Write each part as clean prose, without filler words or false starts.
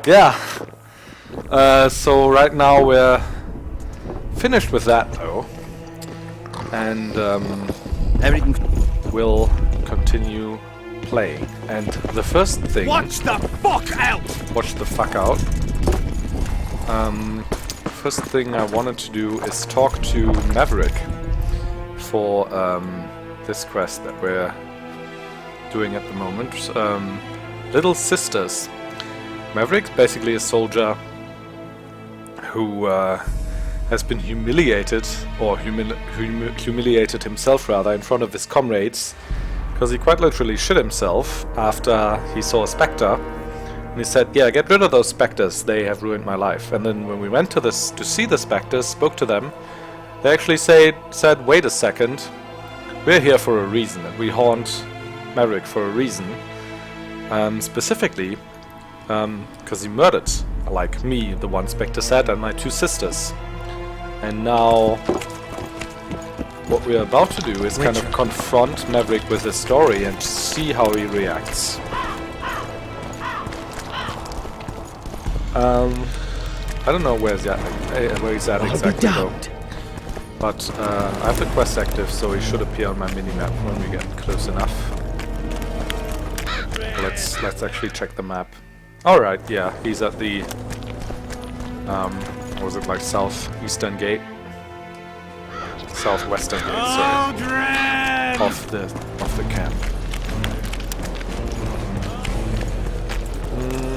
Yeah. So right now we're finished with that though, and Everything. we'll continue playing. And the first thing. Watch the fuck out! Watch the fuck out. First thing I wanted to do is talk to Maverick for this quest that we're doing at the moment. Little Sisters. Maverick's basically a soldier who has been humiliated, or humiliated himself rather, in front of his comrades, because he quite literally shit himself after he saw a spectre. And he said, yeah, get rid of those specters, they have ruined my life. And then when we went to see the specters, spoke to them, they actually said, wait a second, we're here for a reason, and we haunt Maverick for a reason. Specifically, because he murdered, like me, the one spectre said, and my 2 sisters. And now, what we're about to do is kind of confront Maverick with his story and see how he reacts. I don't know where he's at exactly though. But I have the quest active, so he should appear on my minimap when we get close enough. Let's actually check the map. Alright, yeah, he's at the what was it, like southeastern gate? Southwestern gate, sorry. Odrin! Off the camp.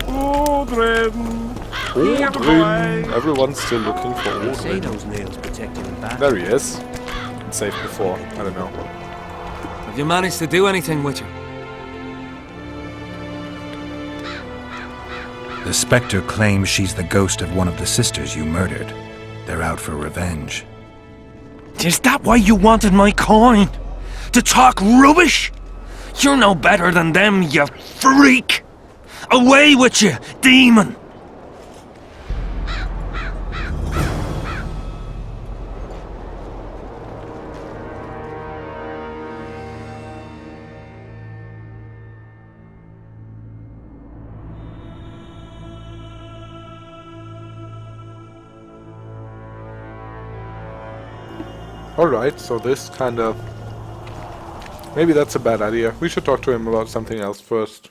Odrin! Odrin! Everyone's still looking for Say Odrin. those nails protect him back. There he is. Been saved before, I don't know. Have you managed to do anything with her? The Spectre claims she's the ghost of one of the sisters you murdered. They're out for revenge. Is that why you wanted my coin? To talk rubbish? You're no better than them, you freak! Away with you, demon! Alright, so this kind of... Maybe that's a bad idea. We should talk to him about something else first.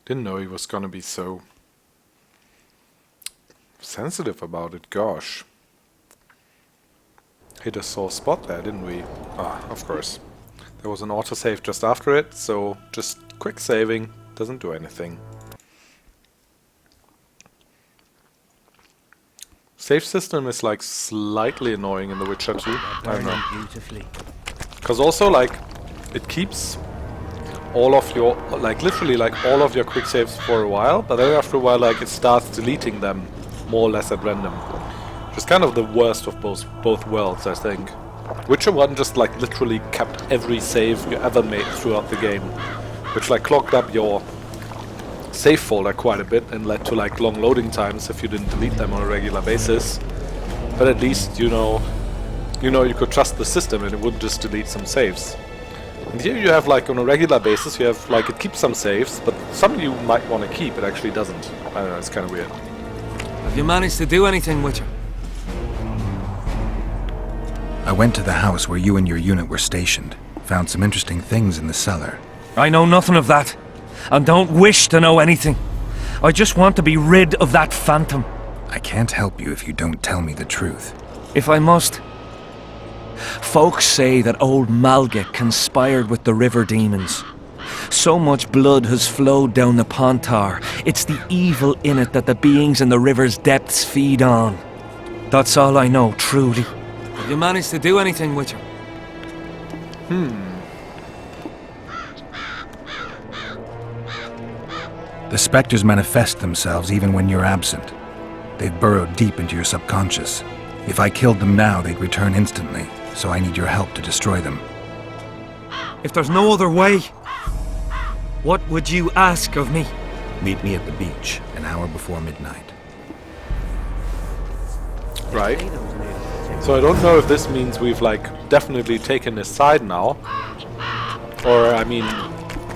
Didn't know he was gonna be so sensitive about it, gosh. Hit a sore spot there, didn't we? Ah, of course. There was an autosave just after it, so just quick saving doesn't do anything. Save system is like slightly annoying in The Witcher 2. I don't know. Beautifully. Because also like it keeps all of your, like literally like all of your quick saves for a while, but then after a while like it starts deleting them more or less at random. Which is kind of the worst of both worlds, I think. Witcher 1 just like literally kept every save you ever made throughout the game, which like clogged up your save folder quite a bit and led to like long loading times if you didn't delete them on a regular basis. But at least you know you could trust the system and it wouldn't just delete some saves. And here you have like on a regular basis you have like it keeps some saves, but some you might want to keep, it actually doesn't. I don't know, it's kind of weird. Have you managed to do anything with her? I went to the house where you and your unit were stationed. Found some interesting things in the cellar. I know nothing of that, and don't wish to know anything. I just want to be rid of that phantom. I can't help you if you don't tell me the truth. If I must. Folks say that old Malga conspired with the river demons. So much blood has flowed down the Pontar, it's the evil in it that the beings in the river's depths feed on. That's all I know, truly. Have you managed to do anything with her? The specters manifest themselves even when you're absent. They've burrowed deep into your subconscious. If I killed them now, they'd return instantly, so I need your help to destroy them. If there's no other way, what would you ask of me? Meet me at the beach, an hour before midnight. Right. So I don't know if this means we've like definitely taken his side now, or I mean,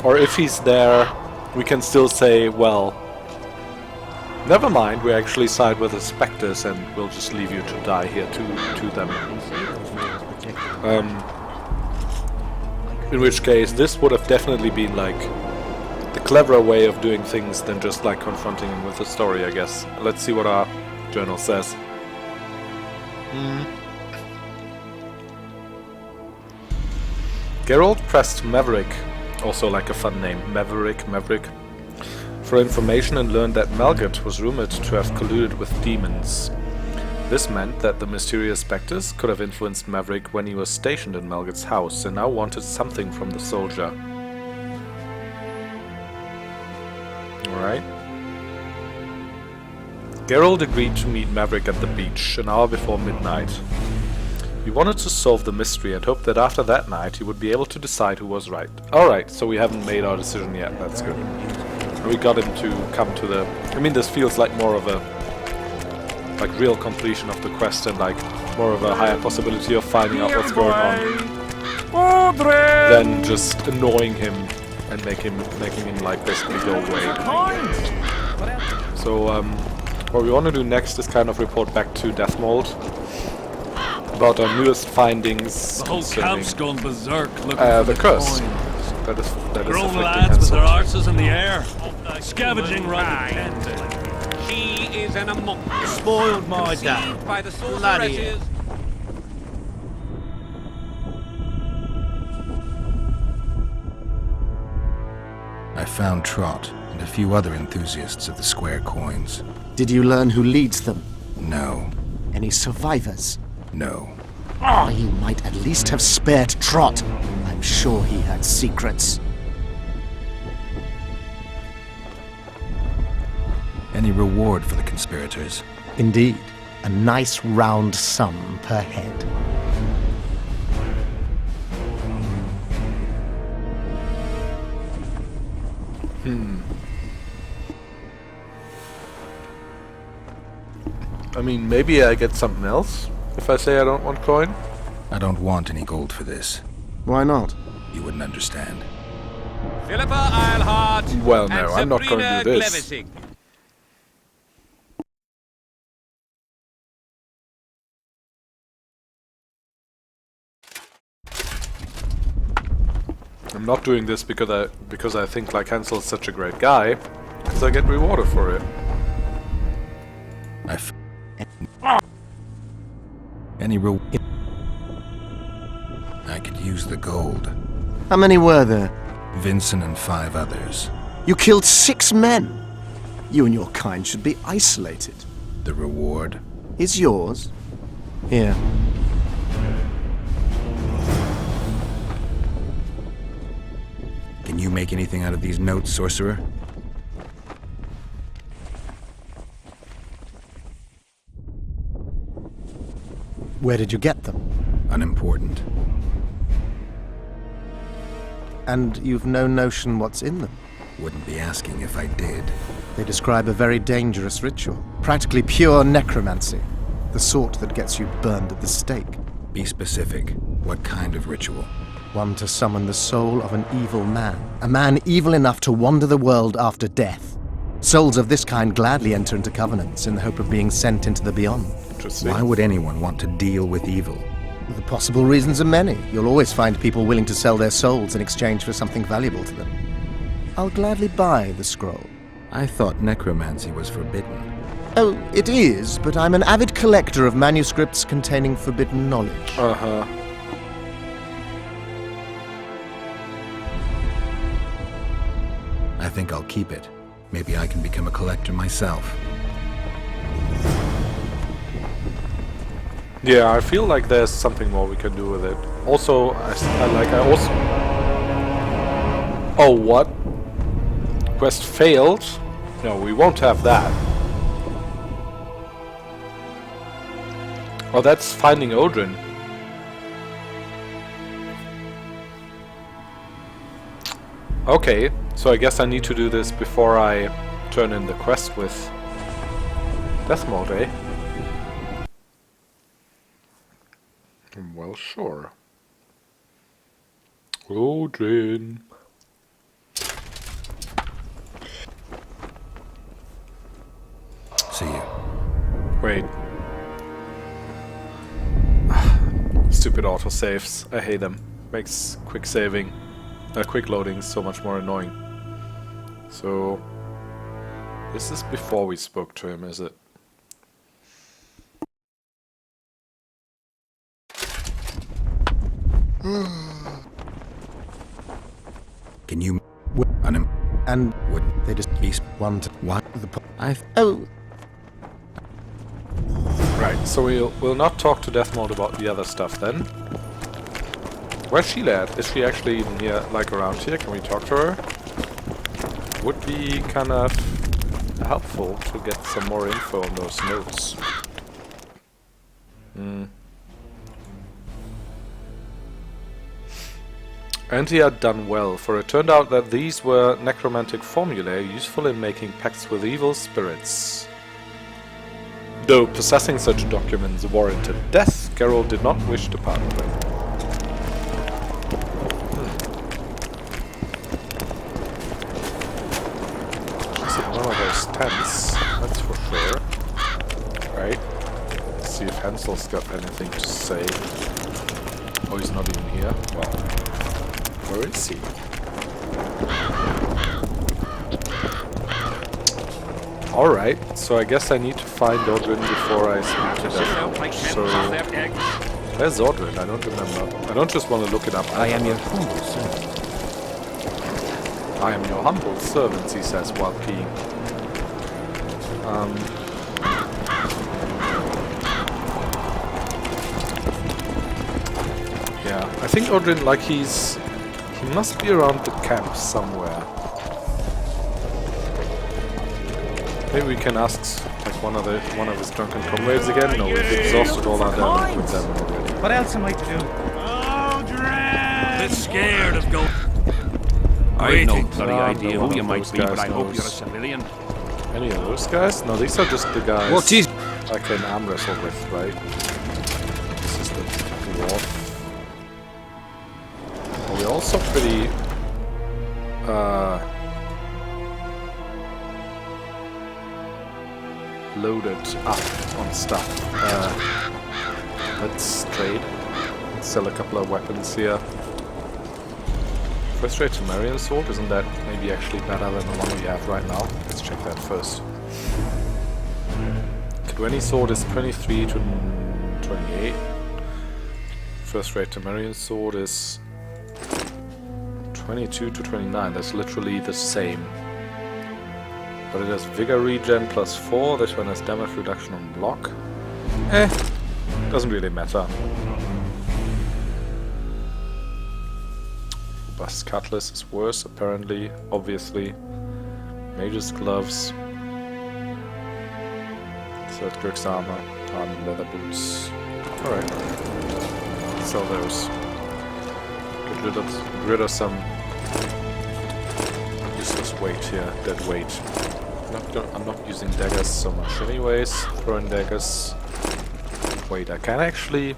or if he's there, we can still say, well, never mind, we actually side with the specters and we'll just leave you to die here to them. In which case, this would have definitely been like the cleverer way of doing things than just like confronting him with a story, I guess. Let's see what our journal says. Geralt pressed Maverick, also like a fun name, Maverick, for information and learned that Malgut was rumored to have colluded with demons. This meant that the mysterious specters could have influenced Maverick when he was stationed in Malgut's house and now wanted something from the soldier. Alright. Geralt agreed to meet Maverick at the beach an hour before midnight. He wanted to solve the mystery and hoped that after that night he would be able to decide who was right. Alright, so we haven't made our decision yet, that's good. We got him to come to the... I mean, this feels like more of a... like real completion of the quest and like more of a higher possibility of finding out what's going on than just annoying him and making him like basically go away. So what we want to do next is kind of report back to Deathmold about our newest findings concerning gone berserk the curse that is grown afflicting lads with their Hansel. arses in the air, scavenging round the tent. She is an amok. Spoiled my day. Conceived by the Bloody sorceresses. I found Trot and a few other enthusiasts of the square coins. Did you learn who leads them? No, Any survivors? no. Ah, you might at least have spared Trot. I'm sure he had secrets. Any reward for the conspirators? Indeed. A nice round sum per head. I mean, maybe I get something else if I say I don't want coin. I don't want any gold for this. Why not? You wouldn't understand. Philippa Eilhart. Well, no, and I'm not going to Sabrina do this. Glevissig. I'm not doing this because I think like Hansel's such a great guy, because I get rewarded for it. Any reward? I could use the gold. How many were there? Vincent and 5 others. You killed 6 men. You and your kind should be isolated. The reward? Is yours? Here. Can you make anything out of these notes, sorcerer? Where did you get them? Unimportant. And you've no notion what's in them? Wouldn't be asking if I did. They describe a very dangerous ritual. Practically pure necromancy. The sort that gets you burned at the stake. Be specific. What kind of ritual? One to summon the soul of an evil man. A man evil enough to wander the world after death. Souls of this kind gladly enter into covenants in the hope of being sent into the beyond. Interesting. Why would anyone want to deal with evil? The possible reasons are many. You'll always find people willing to sell their souls in exchange for something valuable to them. I'll gladly buy the scroll. I thought necromancy was forbidden. Oh, it is, but I'm an avid collector of manuscripts containing forbidden knowledge. Uh-huh. I think I'll keep it. Maybe I can become a collector myself. Yeah, I feel like there's something more we can do with it. Also, I also... Oh, what? Quest failed? No, we won't have that. Oh, that's finding Odrin. Okay, so I guess I need to do this before I turn in the quest with Death Mode, eh? Well, sure. Odrin. See you. Wait. Stupid autosaves. I hate them. Makes quick saving, quick loading so much more annoying. So, this is before we spoke to him, is it? Can you... And Would they just want what? Oh, Right, so we'll not talk to Deathmold about the other stuff then. Where's Sheila at? Is she actually even here, like around here? Can we talk to her? Would be kind of helpful to get some more info on those notes. And he had done well, for it turned out that these were necromantic formulae useful in making pacts with evil spirits. Though possessing such documents warranted death, Geralt did not wish to part with them. She's in one of those tents, that's for sure. Right. Let's see if Hansel's got anything to say. Oh, he's not even here? Well, where is he? Alright, so I guess I need to find Odrin before I speak to them. So, where's Odrin? I don't remember. I don't just want to look it up. I am your humble servant. I am your humble servant, he says while peeing. Yeah, I think Odrin, like he must be around the camp somewhere. Maybe we can ask like one of his drunken comrades again. No, we've exhausted all our damage with them already. What else am I to do? Odrin! Bit scared of gold. I've no Waiting. bloody No, idea no one who you of might those be, but guys I hope knows. you're a civilian. Any of those guys? No, these are just the guys What is... I can arm wrestle with, right? This is the dwarf. Well, we're also pretty loaded up on stuff. Let's trade. Let's sell a couple of weapons here. First rate Temerian sword, isn't that maybe actually better than the one we have right now? Let's check that first. Kedweni sword is 23 to 28. First rate Temerian sword is 22 to 29. That's literally the same. But it has vigor regen plus 4. This one has damage reduction on block. Doesn't really matter. Bust cutlass is worse, apparently, obviously. Mage's gloves. Third Kirk's armor. Hardened leather boots. Alright. Sell those. Get rid of some useless weight here. Dead weight. I'm not using daggers so much anyways. Throwing daggers. Wait, I can actually...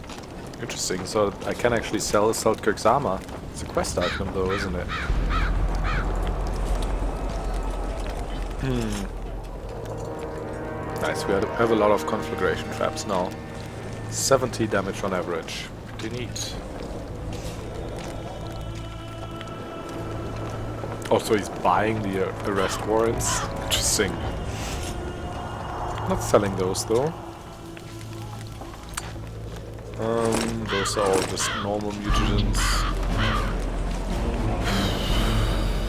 Interesting, so I can actually sell Kirk's armor. It's a quest item though, isn't it? Nice, we have a lot of conflagration traps now. 70 damage on average. Pretty neat. Also, he's buying the arrest warrants. Interesting. Not selling those though. Those are all just normal mutagens.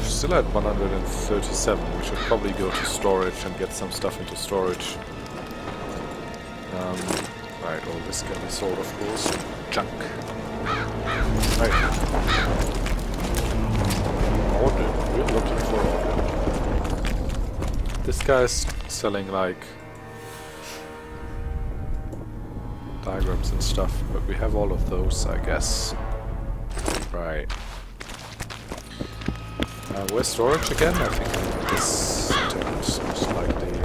Still at 137. We should probably go to storage and get some stuff into storage. Right, all this kind of sword, of course. Junk. Right. Odrin. We're looking for Odrin. This guy's selling like diagrams and stuff, but we have all of those, I guess. Right. Where's storage again? I think this tent most likely.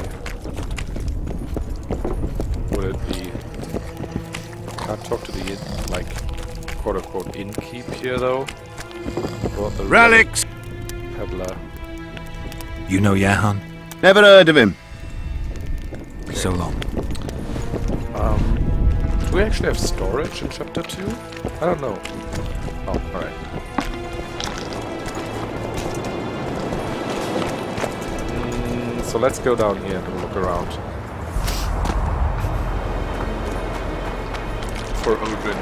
Would it be Can't talk to the like quote-unquote innkeep here though. Or the Relics! peddler. You know Yahan? Never heard of him. So long. Do we actually have storage in chapter 2? I don't know. Oh, alright. So let's go down here and look around. For Odrin.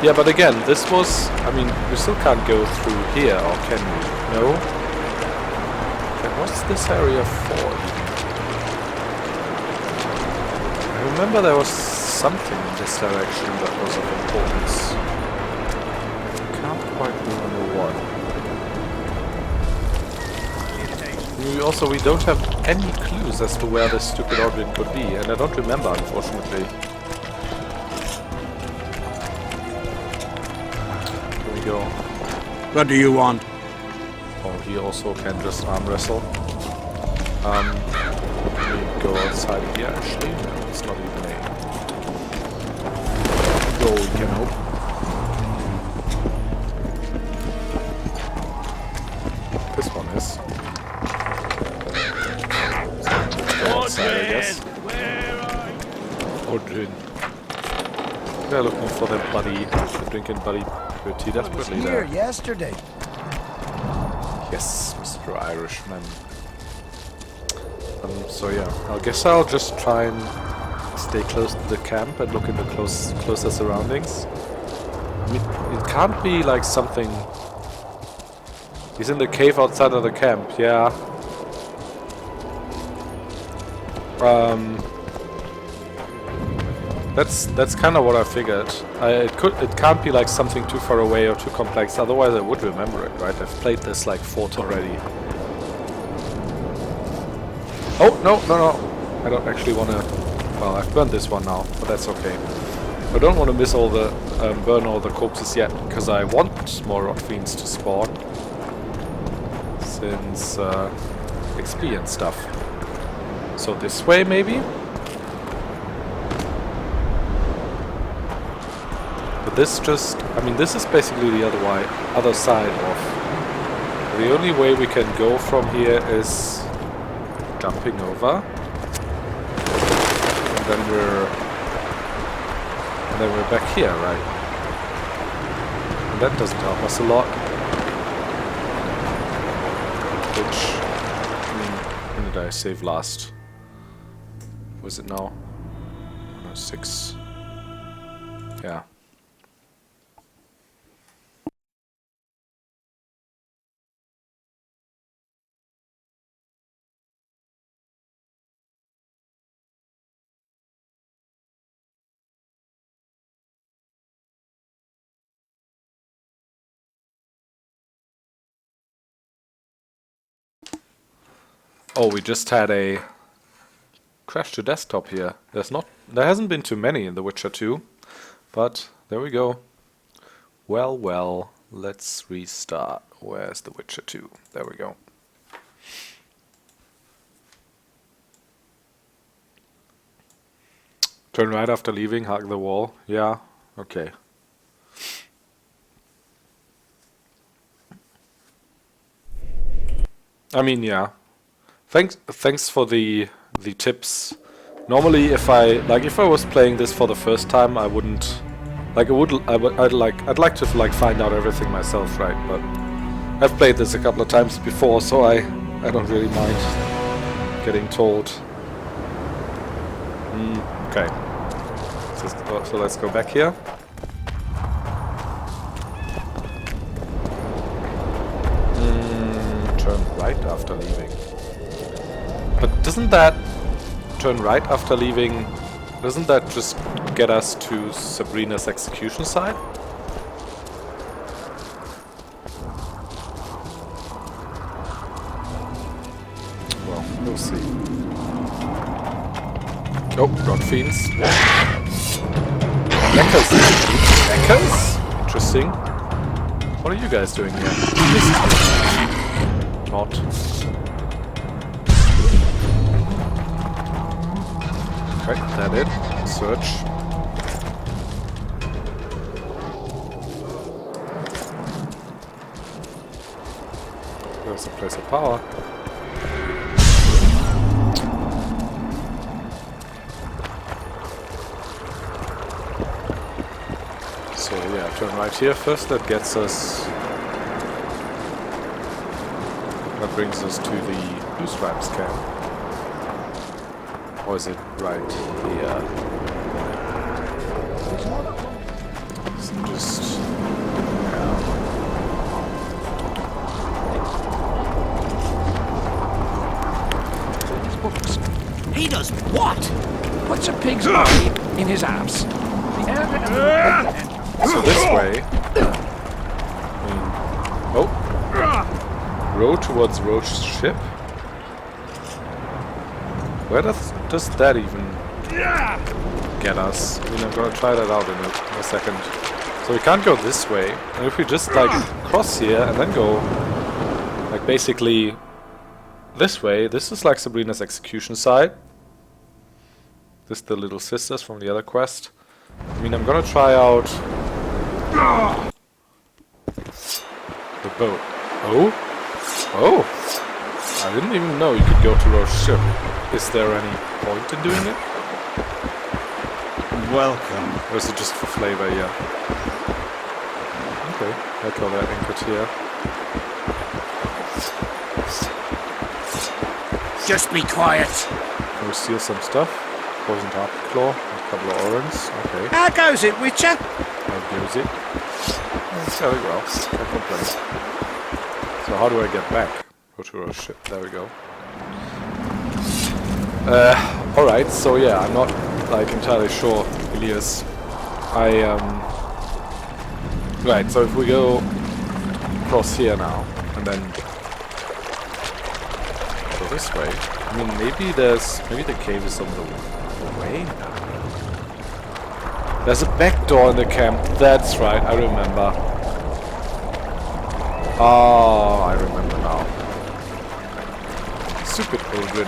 Yeah, but again, this was... I mean, we still can't go through here, or can we? No? And what's this area for, even? I remember there was something in this direction that was of importance. Can't quite remember what. We don't have any clues as to where this stupid Odrin could be, and I don't remember, unfortunately. Here we go. What do you want? Oh, he also can just arm wrestle. Can we go outside here, actually? No, it's not even a... Go, we can hope. This one is. Outside, I guess. Odrin. They're looking for their buddy, drinking buddy pretty desperately there. yesterday. Yes, Mr. Irishman. So yeah, I guess I'll just try and stay close to the camp and look into closer surroundings. I mean, it can't be like something... He's in the cave outside of the camp, yeah. That's kind of what I figured. It can't be like something too far away or too complex. Otherwise, I would remember it, right? I've played this like 4 already. Oh no! I don't actually want to. Well, I've burned this one now, but that's okay. I don't want to miss all the burn all the corpses yet, because I want more rot fiends to spawn. Since XP and stuff. So this way, maybe? But this just... I mean, this is basically the other side of... The only way we can go from here is... jumping over. And then we're back here, right? And that doesn't help us a lot. Which... when did I save last? Was it now? No, 6. Yeah. Oh, we just had a crash to desktop here. There hasn't been too many in The Witcher 2, but there we go. Well, let's restart. Where's The Witcher 2? There we go. Turn right after leaving, hug the wall. Yeah, okay. I mean, yeah. Thanks for the tips. Normally, if I was playing this for the first time, I wouldn't I'd like to find out everything myself, right? But I've played this a couple of times before, so I don't really mind getting told. Okay. So let's go back here. Turn right after leaving. But doesn't that turn right after leaving, doesn't that just get us to Sabrina's execution site? Well, we'll see. Oh, rot fiends. Echoes. Echoes? Interesting. What are you guys doing here? Not. Right, that it. Search. There's a place of power. So yeah, turn right here first. That gets us. That brings us to the Blue Stripes camp. Or is it right here? So just. He does what? Puts a pig's body in his arms. So this way. Oh. Row towards Roche's ship. Where does that even get us? I mean, I'm gonna try that out in a second. So we can't go this way. And if we just like cross here and then go like basically this way, this is like Sabrina's execution site. This is the little sisters from the other quest. I mean, I'm gonna try out the boat. Oh? Oh! I didn't even know you could go to Roche's ship. Is there any point in doing it? Welcome. Or is it just for flavor, yeah? Okay, I call that anchored here. Just be quiet. Can we steal some stuff? Poisoned harpy claw, a couple of orans, okay. How goes it, Witcher? How goes it? It's very well, can't complain. So how do I get back? Go to our ship, there we go. Alright, so yeah, I'm not like entirely sure, Elias. Right, so if we go across here now, and then go this way, I mean maybe the cave is on the way now. There's a back door in the camp, that's right, I remember. Oh, I remember now. Stupid Odrin.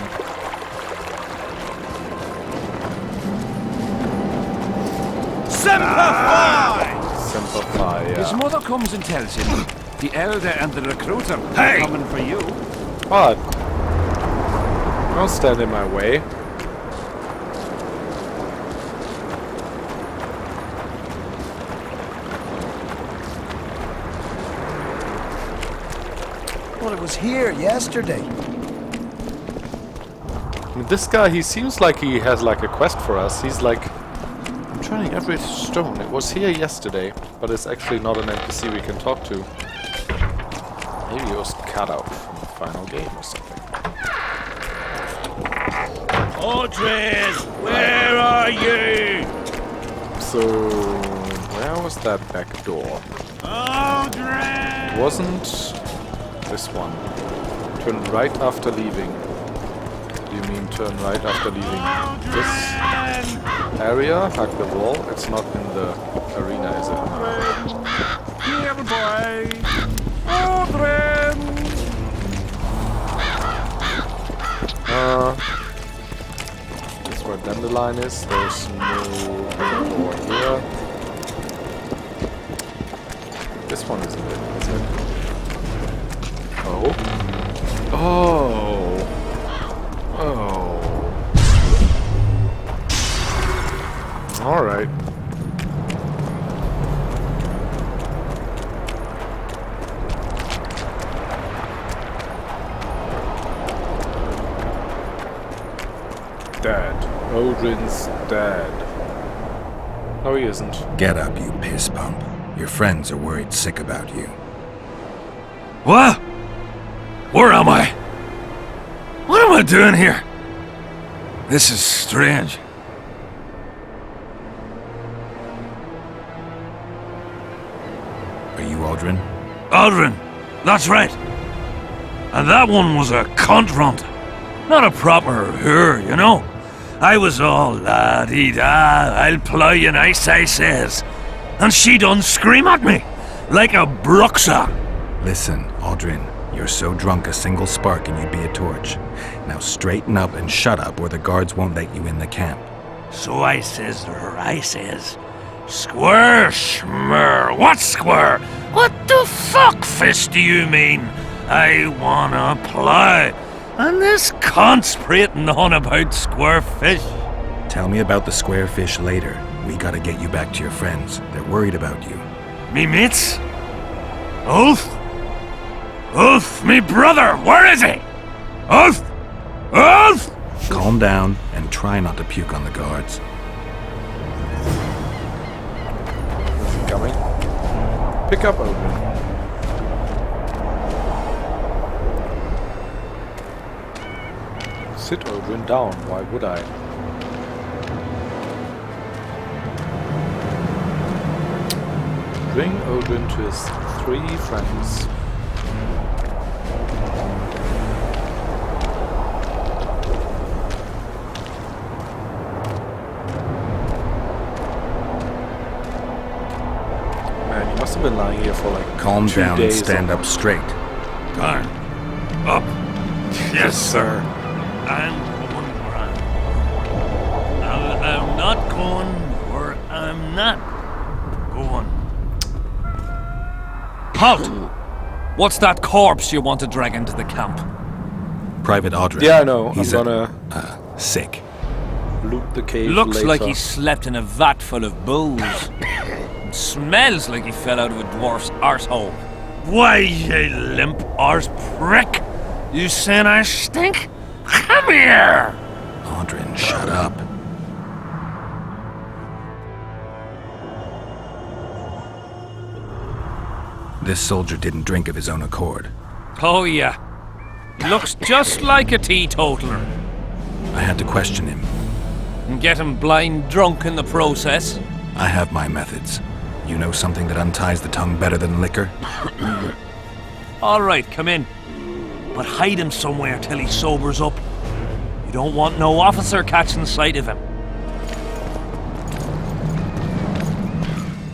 Semper Fi, yeah. His mother comes and tells him the elder and the recruiter are coming for you. What? Don't stand in my way. Well, it was here yesterday. I mean, this guy, he seems like he has like a quest for us. He's like, I'm turning every stone. It was here yesterday, but it's actually not an NPC we can talk to. Maybe he was cut out from the final game or something. Odrin, where are you? So, where was that back door? Odrin! Wasn't this one. Turn right after leaving. Do you mean turn right after leaving this area? Hug the wall? It's not in the arena, is it? Here, boy! Odrin! This is where Dandelion is. There's no door here. This one isn't it, is it? Oh. Oh. Oh. Alright. Dead. Odrin's dead. No, he isn't. Get up, you piss pump. Your friends are worried sick about you. What? Where am I? What am I doing here? This is strange. Are you Odrin? Odrin, that's right. And that one was a cunt runt. Not a proper her, you know. I was all la-dee-da, I'll ply you nice, I says. And she done scream at me, like a bruxa. Listen, Odrin, you're so drunk a single spark and you'd be a torch. Now straighten up and shut up or the guards won't let you in the camp. So I says to her, I says, Square, schmer, what square? What the fuck, fist, do you mean? I wanna play. And this cunt's prating on about square fish. Tell me about the square fish later. We gotta get you back to your friends. They're worried about you. Me mates? Ulf? Ulf, me brother, where is he? Ulf! Ulf! Calm down and try not to puke on the guards. Is he coming? Pick up Odrin. Sit Odrin down, why would I? Bring Odrin to his 3 friends. Man, you must have been lying here for like Calm 2 down and days. stand up straight. Turn. Up. Yes, sir. I'm going where I'm not going where I'm not going. Halt! What's that corpse you want to drag into the camp? Private Odrin. Yeah, I know. He's I'm gonna sick. loot the cave Looks later. like he slept in a vat full of booze. Smells like he fell out of a dwarf's arsehole. Why, you limp arse prick! You saying I stink? Come here! Odrin, shut up. This soldier didn't drink of his own accord. Oh yeah. He looks just like a teetotaler. I had to question him. And get him blind drunk in the process. I have my methods. You know something that unties the tongue better than liquor? Alright, come in. But hide him somewhere till he sobers up. You don't want no officer catching sight of him.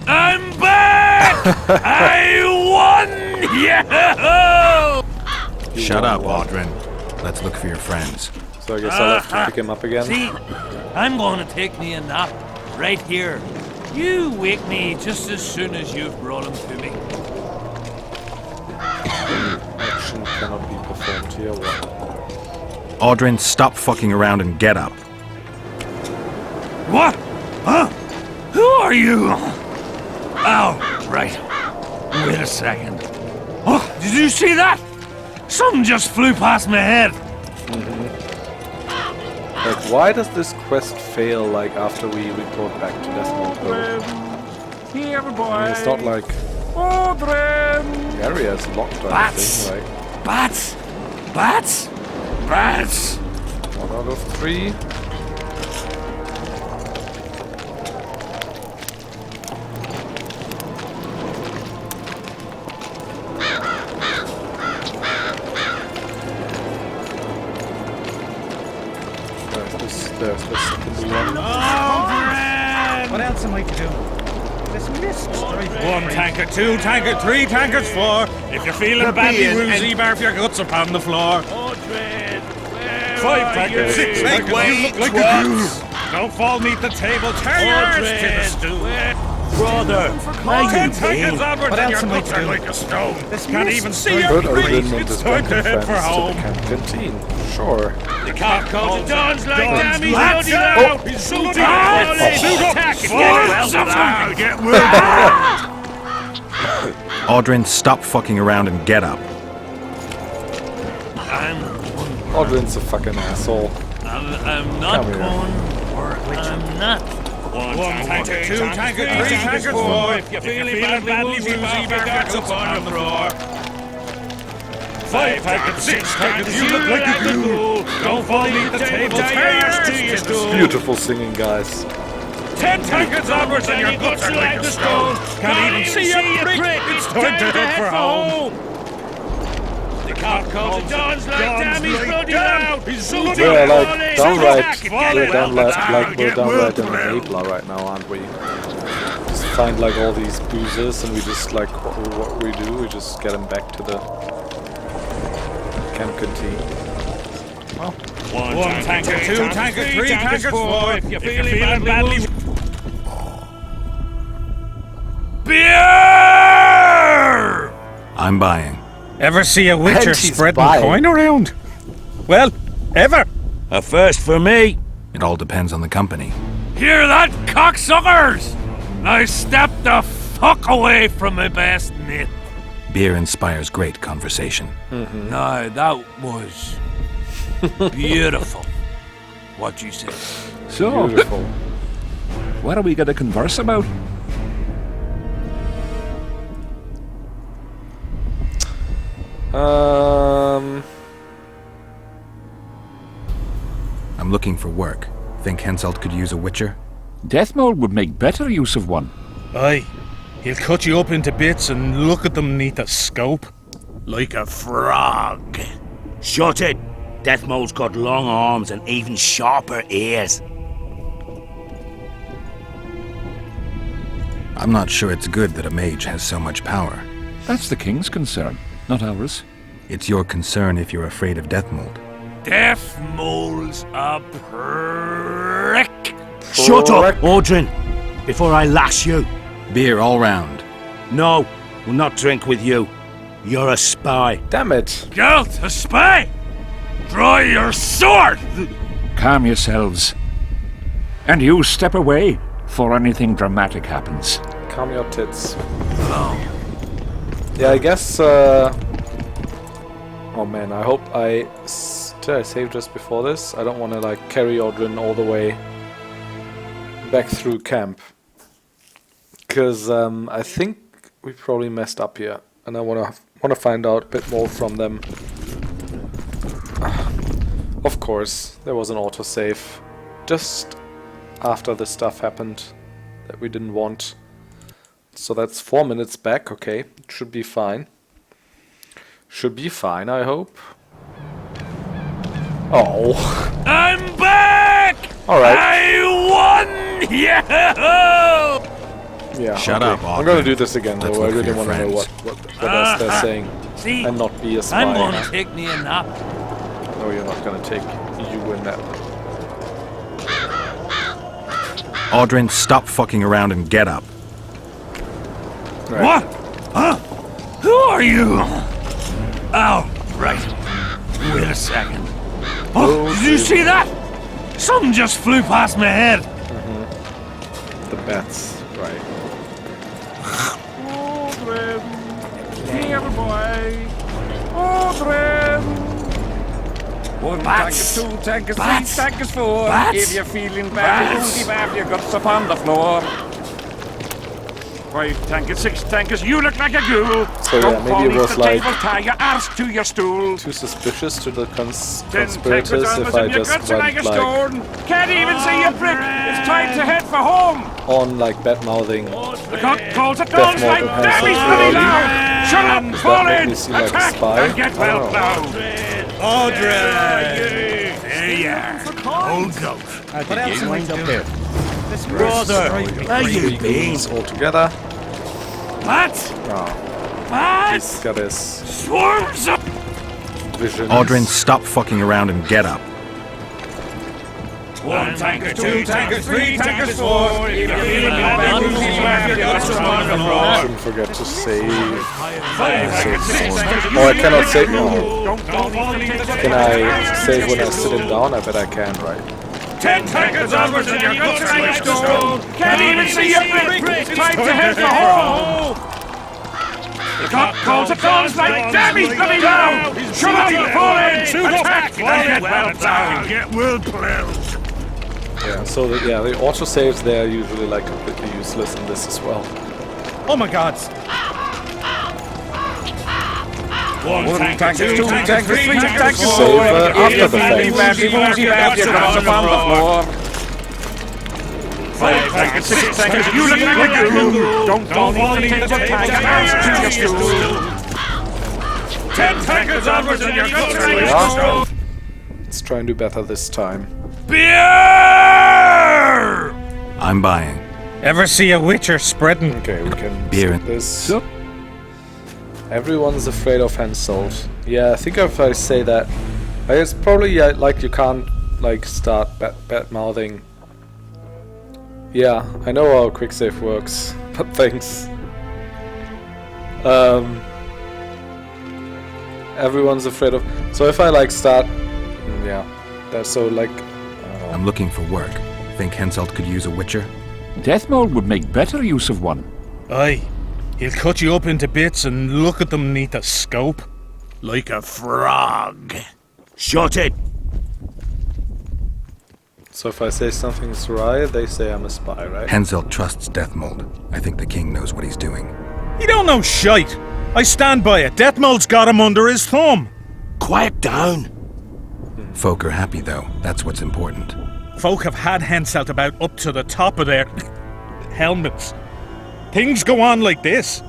I'm back! I won! Yeah! Shut up, Odrin. Let's look for your friends. So I guess I'll have to pick him up again. See, I'm going to take me a nap right here. You wake me just as soon as you've brought him to me. Action cannot be performed here. What? Odrin, stop fucking around and get up. What? Huh? Who are you? Oh, right. Wait a second. Oh, did you see that? Something just flew past my head. Like, why does this quest fail, like, after we report back to Desmond Hill? Here, boy. I mean, it's not like Odrin. the area is locked or Bats. anything, like, Bats. Bats. Bats. 1 out of 3. There's the second one. What else am I to do? This mist straight 1 tanker, 2 tanker, 3 tankers, 4. If you're feeling badly woozy, barf your guts upon the floor. 5 tankers, 6 tankers, you look like a goose. Don't fall neath the table, turn your arse to the stool. Brother, 10 tankers onwards what and else your am I guts to are do? like a stone. This Can't mist even see Put your Odin feet. and It's his time drunken to head for friends to the home. camp canteen. Sure. The cop calls the dons like Dons. damn, he's Let's loading go. out. He's shooting out. Shoot up. Get Odrin, stop fucking around and get up. Odrin's a fucking asshole. I'm not Come here. going where I'm not. 1 tanker, 2 tanker, 3 tankers, 4. If you're feeling badly woozy, barf your guts upon the floor. 5 tankers, 6 tankers, you look like a ghoul. Don't fall beneath the table, turn your arse to your stool. Beautiful singing, guys. 10 tankers onwards and your guts are like a stone. Can't even see your prick. It's time to head for home. The cop calls the dons like damn, he's bloody loud. He's shooting We're all like in. downright, Get we're it downright, out. like we're Get downright well. enabler right now, aren't we? Just find like all these boozers and we just like what we do, we just get them back to the camp canteen. 1 tanker, 2 tanker, 3 tankers, 4. If you're feeling badly Beer! I'm buying. Ever see a witcher And he's spreading buying. coin around? Well, ever. A first for me. It all depends on the company. Hear that, cocksuckers? Now step the fuck away from my best mate. Beer inspires great conversation. Now, that was beautiful. What you said. So, Beautiful. what are we going to converse about? I'm looking for work. Think Henselt could use a witcher? Deathmold would make better use of one. Aye. He'll cut you up into bits and look at them neath a scope. Like a frog. Shut it! Deathmold's got long arms and even sharper ears. I'm not sure it's good that a mage has so much power. That's the king's concern, not ours. It's your concern if you're afraid of Deathmold. Death Mole's a prick. Shut up, Odrin, before I lash you. Beer all round. No, we'll not drink with you. You're a spy. Damn it. Gelt, a spy! Draw your sword! Calm yourselves. And you step away before anything dramatic happens. Calm your tits. Oh. Yeah, I guess, oh man, I hope did I save just before this? I don't want to, like, carry Odrin all the way back through camp. Because, I think we probably messed up here. And I want to find out a bit more from them. Of course, there was an autosave. Just after this stuff happened that we didn't want. So that's 4 minutes back, okay. It should be fine. Should be fine, I hope. Oh. I'm back! Alright. I won! Yeah! Yeah, Shut okay. up, I'm Odrin. gonna do this again, Let's though. I look for really your want to know friends. what else they're saying. See, And not be a spy. I'm gonna take me a nap. No, you're not gonna take you in that. Odrin, stop fucking around and get up. Right. What? Huh? Who are you? Oh, right. Wait a second. Oh, did you see that? Something just flew past my head. The bats, right. Odrin! Here, boy! Odrin! One Bats! tank is two, tank is Bats! three, tank is four. Bats! If you're feeling bad, Bats! you have your guts upon the floor. 5 tank is 6 tank is you look like a ghoul. So yeah, Don't maybe fall it was off the like- table, tie your arse to your stool. Too suspicious to the 10 conspirators tankers if I and your just guts are like went a like stone. Can't even see your prick. It's time to head for home. on like bad mouthing. The cock calls at dawn's Deathmold like and Debbie's Hanson bloody early. loud. Shut up, Does fall that make in, me seem like a attack, spy? and get I well don't know. ploughed. Odrin! There you are. Old goat. What else am I to do? This Brother, where you Three been? goons all together. What? Oh, What? he's got his Swarms of... visions. Odrin, stop fucking around and get up. 1 tanker, 2 tankers, 3 tankers, 4. If you're feeling bad, you have your guts upon the I floor. shouldn't forget to save. 5 tankers, 6 tankers, you Oh, I cannot save. Oh, Don't fall into the can I save when I sit him down? I bet I can, right? 10 tankers onwards and your guts are like a stone. Can't even see your prick. It's time to head for home. The cock calls at dawn's like Debbie's bloody loud. Shut up, fall in, attack, and get well down. Get well plowed. Yeah. So the autosaves there are usually like completely useless in this as well. Oh my god. 1 tanker, 2 tankers, 3 tankers, 4. Save after the fact. You have your guts upon the floor. 5 tankers, 6 tankers, you look like a ghoul. Don't fall into the tiger's to your stool. 10 tankers onwards and your guts are like a stone. Let's try and do better this time. Beer! I'm buying. Ever see a witcher spreading? Okay, we can Beer. skip this. Everyone's afraid of Henselt. Yeah, I think if I say that, it's probably like you can't like start bad mouthing. Yeah, I know how quick save works, but thanks. everyone's afraid of. So if I like start, yeah, that's so like. I'm looking for work. Think Henselt could use a witcher? Deathmold would make better use of one. Aye. He'll cut you up into bits and look at them neath a scope. Like a frog. Shut it! So if I say something's awry, they say I'm a spy, right? Henselt trusts Deathmold. I think the king knows what he's doing. He don't know shite. I stand by it. Deathmold's got him under his thumb. Quiet down. Folk are happy, though. That's what's important. Folk have had Henselt about up to the top of their helmets. Things go on like this,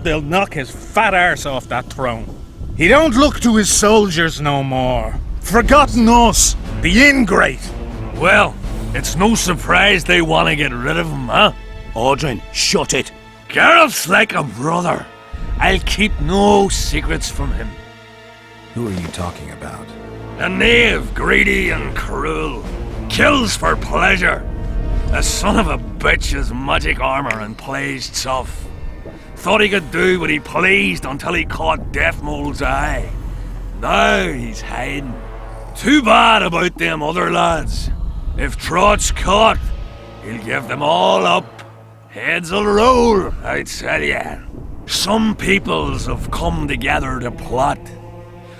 they'll knock his fat arse off that throne. He don't look to his soldiers no more. Forgotten us, the ingrate. Well, it's no surprise they want to get rid of him, huh? Odrin, shut it. Geralt's like a brother. I'll keep no secrets from him. Who are you talking about? A knave, greedy and cruel. Kills for pleasure. The son of a bitch has magic armor and plays tough. Thought he could do what he pleased until he caught Deathmold's eye. Now he's hiding. Too bad about them other lads. If Trott's caught, he'll give them all up. Heads'll roll, I tell ya. Some peoples have come together to plot.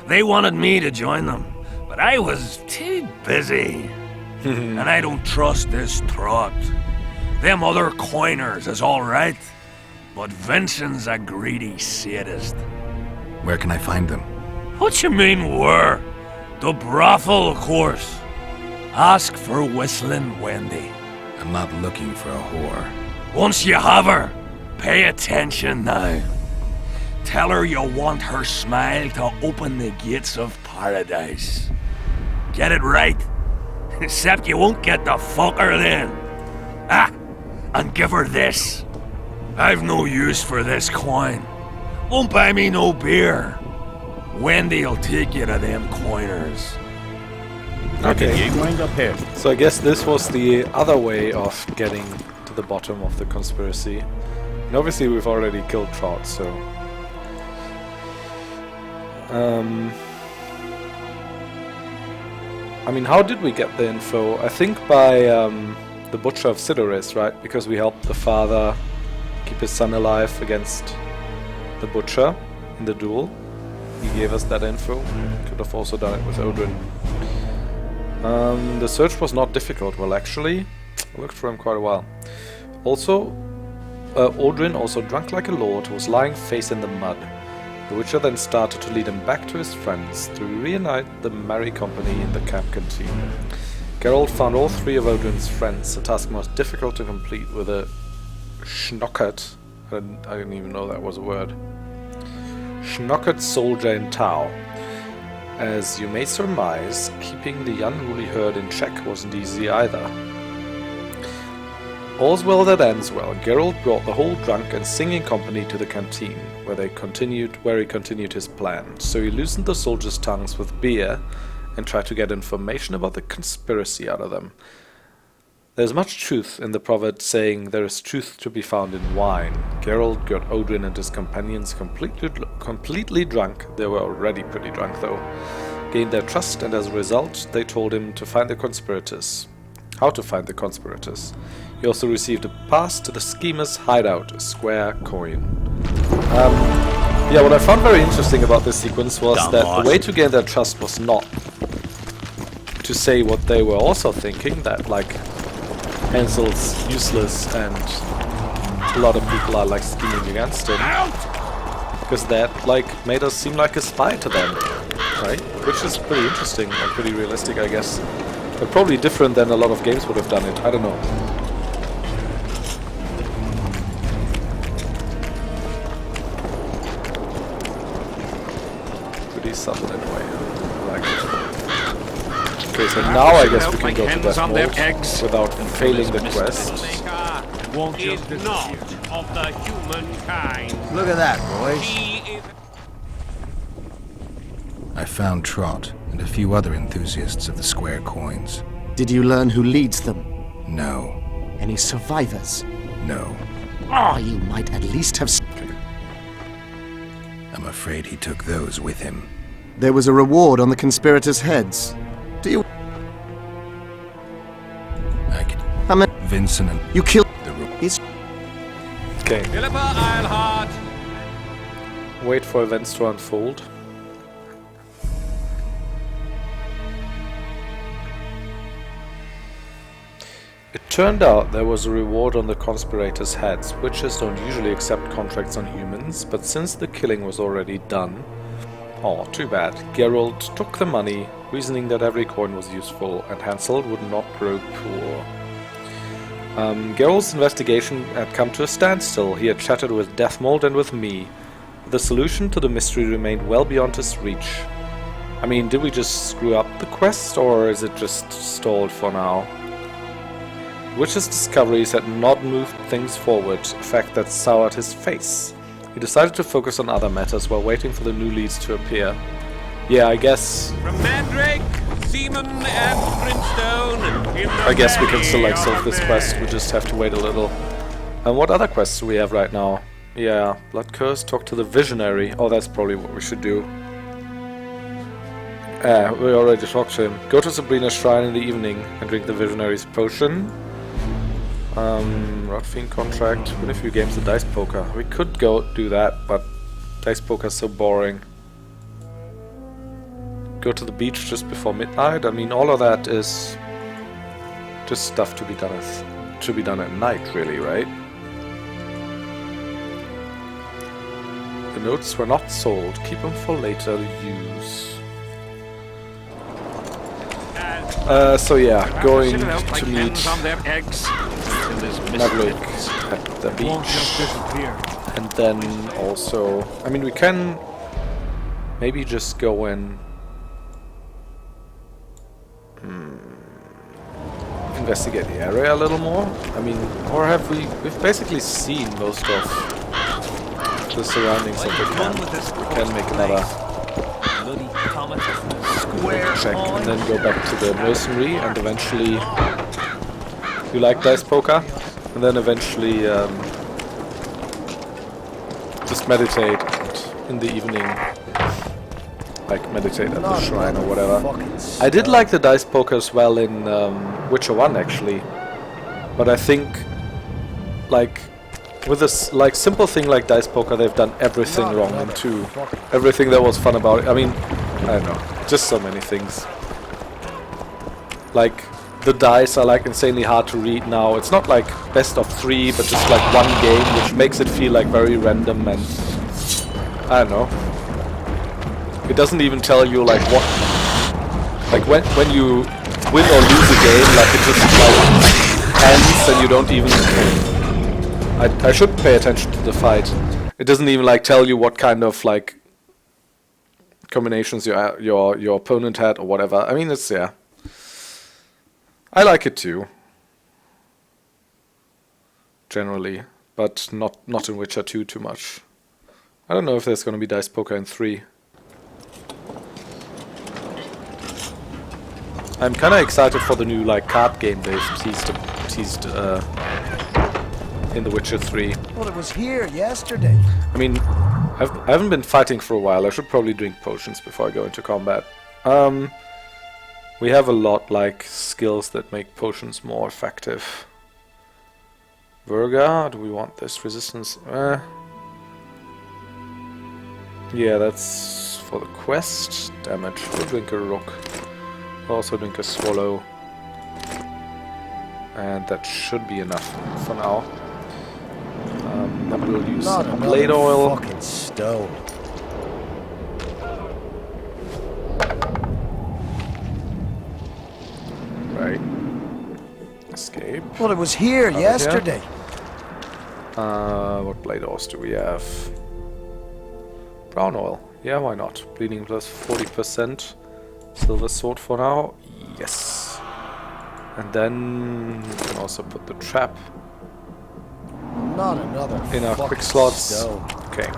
They wanted me to join them, but I was too busy. And I don't trust this Trott. Them other coiners is alright, but Vincent's a greedy sadist. Where can I find them? What you mean where? The brothel, of course. Ask for Whistling Wendy. I'm not looking for a whore. Once you have her, pay attention now. Tell her you want her smile to open the gates of paradise. Get it right. Except you won't get the fucker then. Ah, and give her this. I've no use for this coin. Won't buy me no beer. Wendy'll take you to them coiners. Okay. You wind up here. So I guess this was the other way of getting to the bottom of the conspiracy. And obviously we've already killed Trott, so... I mean, how did we get the info? I think by the Butcher of Sidoris, right? Because we helped the father keep his son alive against the Butcher in the duel. He gave us that info. Could have also done it with Odrin. The search was not difficult. Well, actually, I looked for him quite a while. Also, Odrin, also drunk like a lord, was lying face in the mud. The Witcher then started to lead him back to his friends to reunite the merry company in the camp canteen. Geralt found all three of Odrin's friends, a task most difficult to complete with a schnockert. I didn't even know that was a word. Schnockert soldier in tow. As you may surmise, keeping the unruly herd in check wasn't easy either. All's well that ends well. Geralt brought the whole drunk and singing company to the canteen, where he continued his plan. So he loosened the soldiers' tongues with beer and tried to get information about the conspiracy out of them. There's much truth in the proverb saying there is truth to be found in wine. Geralt got Odrin and his companions completely drunk. They were already pretty drunk though. Gained their trust, and as a result they told him to find the conspirators. How to find the conspirators. He also received a pass to the schemer's hideout, a square coin. Yeah, what I found very interesting about this sequence was that the way to gain their trust was not to say what they were also thinking, that like Henselt's useless and a lot of people are like scheming against him. Because that like made us seem like a spy to them, right? Which is pretty interesting and pretty realistic, I guess. But probably different than a lot of games would have done it, I don't know. Subtle in a way. I like it. Okay, so now I guess we can go to Deathmold without failing the quest. Is not of the humankind. Look at that, boys. I found Trott and a few other enthusiasts of the square coins. Did you learn who leads them? No. Any survivors? No. Oh, you might at least have... I'm afraid he took those with him. There was a reward on the conspirators' heads. Do you... I can... How many... Vincent and... You killed... The room. He's... Okay. Philippa Eilhart! Wait for events to unfold. It turned out there was a reward on the conspirators' heads. Witches don't usually accept contracts on humans, but since the killing was already done... Oh, too bad. Geralt took the money, reasoning that every coin was useful, and Hansel would not grow poor. Geralt's investigation had come to a standstill. He had chatted with Deathmold and with me. The solution to the mystery remained well beyond his reach. I mean, did we just screw up the quest, or is it just stalled for now? Witch's discoveries had not moved things forward, a fact that soured his face. He decided to focus on other matters while waiting for the new leads to appear. Yeah, I guess... From Mandrake, Seaman, and Brimstone... I guess we can still solve this quest, we just have to wait a little. And what other quests do we have right now? Yeah, Blood Curse, talk to the Visionary. Oh, that's probably what we should do. We already talked to him. Go to Sabrina's shrine in the evening and drink the Visionary's potion. Rotfiend contract. Win a few games of Dice Poker. We could go do that, but Dice Poker is so boring. Go to the beach just before midnight. I mean, all of that is just stuff to be done at night, really, right? The notes were not sold. Keep them for later use. So yeah, going to meet Maverick at the beach, and then also, I mean, we can maybe just go in, investigate the area a little more. I mean, or have we've basically seen most of the surroundings of the camp. We can make another check and then go back to the mercenary and eventually... You like Dice Poker? And then eventually just meditate in the evening. Like meditate at the shrine or whatever. I did like the Dice Poker as well in Witcher 1 actually. But I think like with this like simple thing like Dice Poker, they've done everything wrong in 2. Everything that was fun about it. I mean, I don't know, just so many things. Like the dice are like insanely hard to read now. It's not like best of 3, but just like one game, which makes it feel like very random and I don't know. It doesn't even tell you like what, like when you win or lose a game, like it just like ends and you don't even. I should pay attention to the fight. It doesn't even like tell you what kind of like combinations your opponent had or whatever. I mean, it's yeah. I like it too. Generally, but not in Witcher 2 too much. I don't know if there's gonna be Dice Poker in 3. I'm kinda excited for the new like card game they've teased in The Witcher 3. Well, it was here yesterday. I mean, I haven't been fighting for a while. I should probably drink potions before I go into combat. We have a lot like skills that make potions more effective. Verga, do we want this resistance? Yeah, that's for the quest. Damage. We'll drink a rook. We'll also drink a swallow. And that should be enough for now. Then we'll use some blade oil. Fucking stone. Right. Escape. Well, it was here yesterday. What blade oils do we have? Brown oil. Yeah, why not? Bleeding plus 40%. Silver sword for now. Yes. And then we can also put the trap Not another in our quick slots. Okay.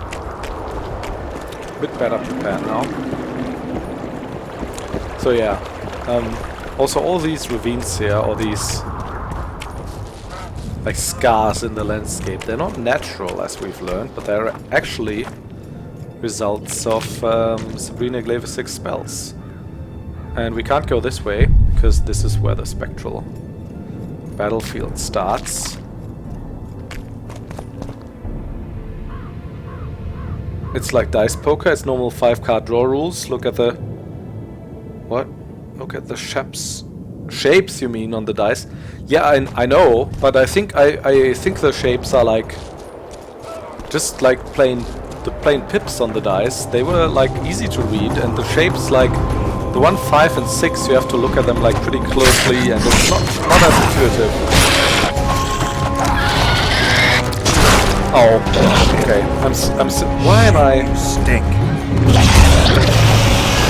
Bit better prepared now. So yeah. Also all these ravines here, or these like scars in the landscape, they're not natural as we've learned, but they're actually results of Sabrina Glavisic's spells. And we can't go this way, because this is where the spectral battlefield starts. It's like dice poker, it's normal 5-card draw rules. Look at the... What? Look at the shapes, you mean, on the dice? Yeah, I know, but I think the shapes are like... just like plain pips on the dice. They were like easy to read, and the shapes like... The 1, 5 and 6, you have to look at them like pretty closely, and it's not as intuitive. Oh, okay. Why am I... Stink.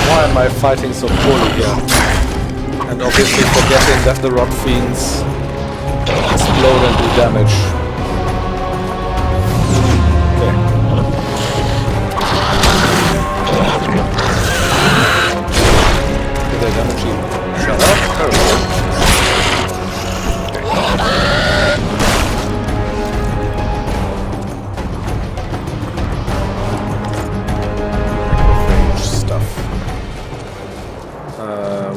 Why am I fighting so poorly here? And obviously forgetting that the rock fiends explode and do damage. Okay. They're damaging. Shut up.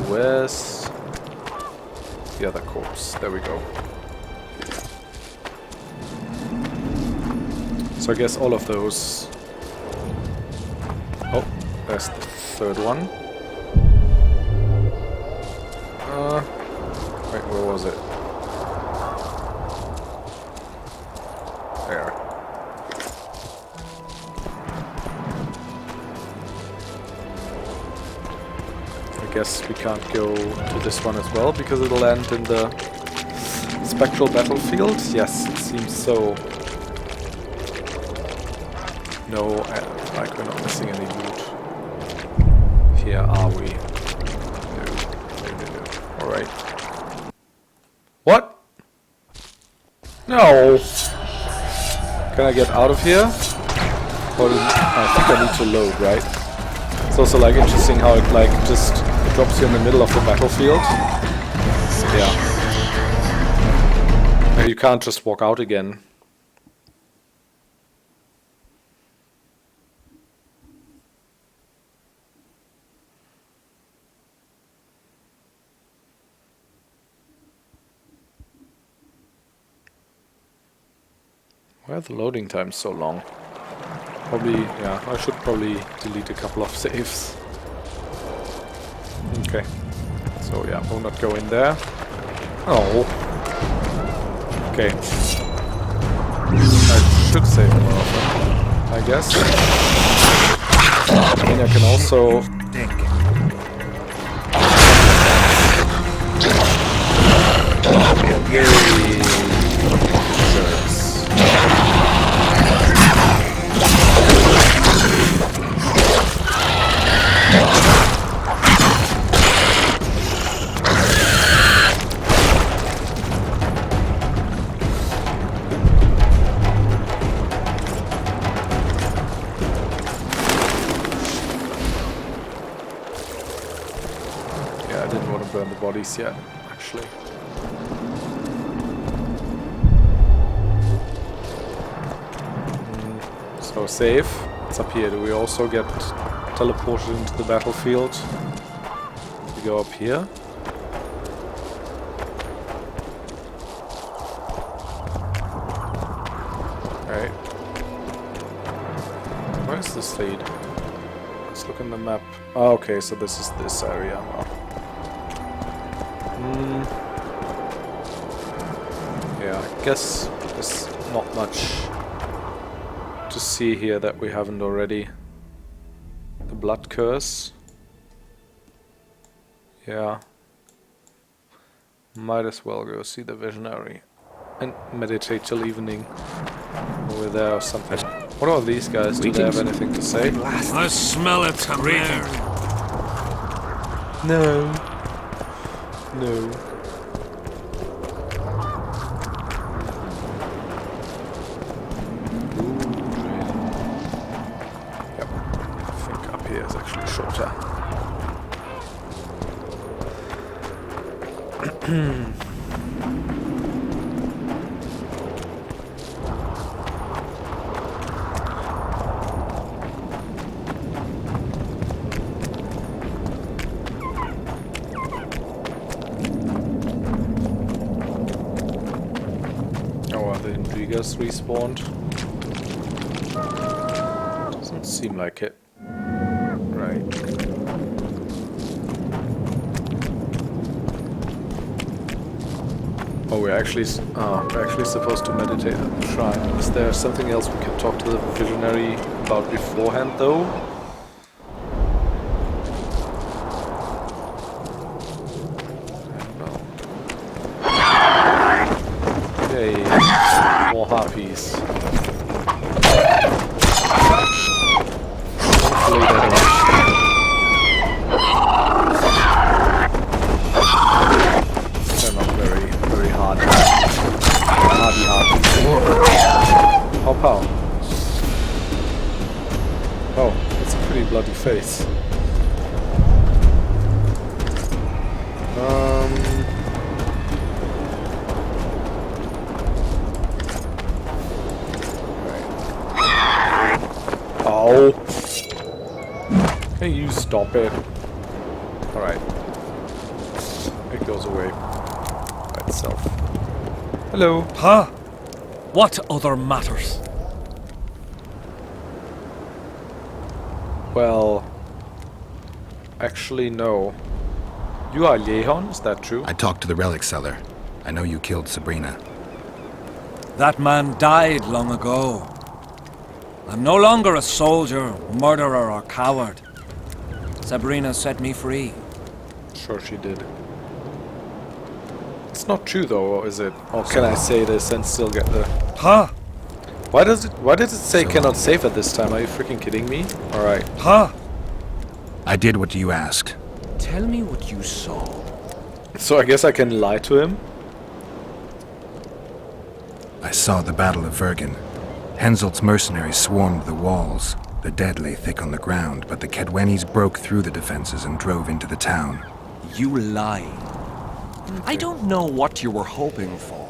Where's the other corpse? There we go. So I guess all of those... Oh, there's the third one. Wait, where was it? There. I guess we can't go to this one as well, because it'll end in the spectral battlefield. Yes, it seems so. No, like we're not missing any loot. Here are we? No. Alright. What? No! Can I get out of here? Or I think I need to load, right? It's also like interesting how it like just drops you in the middle of the battlefield. Yeah. And you can't just walk out again. Why are the loading times so long? Probably, yeah, I should probably delete a couple of saves. Okay. So yeah, we'll not go in there. Oh. Okay. I should save more of them, I guess. I mean, I can also... Yay! Bodies yet, actually. So save. It's up here. Do we also get teleported into the battlefield? We go up here. Alright. Where's this lead? Let's look on the map. Oh, okay, so this is this area. Oh. Yeah, I guess there's not much to see here that we haven't already. The blood curse. Yeah. Might as well go see the visionary and meditate till evening over there or something. What are these guys? Do they have anything to say? I smell it from here. No. No. Yep. I think up here is actually shorter. triggers respawned. Doesn't seem like it. Right. Oh, we're actually supposed to meditate at the shrine. Is there something else we can talk to the visionary about beforehand, though? More harpies. Hopefully they don't. They're not very hard. Hardy harpies. Hop out. Oh, that's a pretty bloody face. Oh! Can you stop it? Alright. It goes away by itself. Hello. Huh? What other matters? Well... Actually, no. You are Leon, is that true? I talked to the relic seller. I know you killed Sabrina. That man died long ago. I'm no longer a soldier, murderer, or coward. Sabrina set me free. Sure she did. It's not true though, or is it? Or can I say this and still get the... Huh? Why does it say cannot save at this time? Are you freaking kidding me? Alright. Huh? I did what you asked. Tell me what you saw. So I guess I can lie to him? I saw the Battle of Vergen. Henselt's mercenaries swarmed the walls. The dead lay thick on the ground, but the Kedwenis broke through the defenses and drove into the town. You lie. Okay. I don't know what you were hoping for,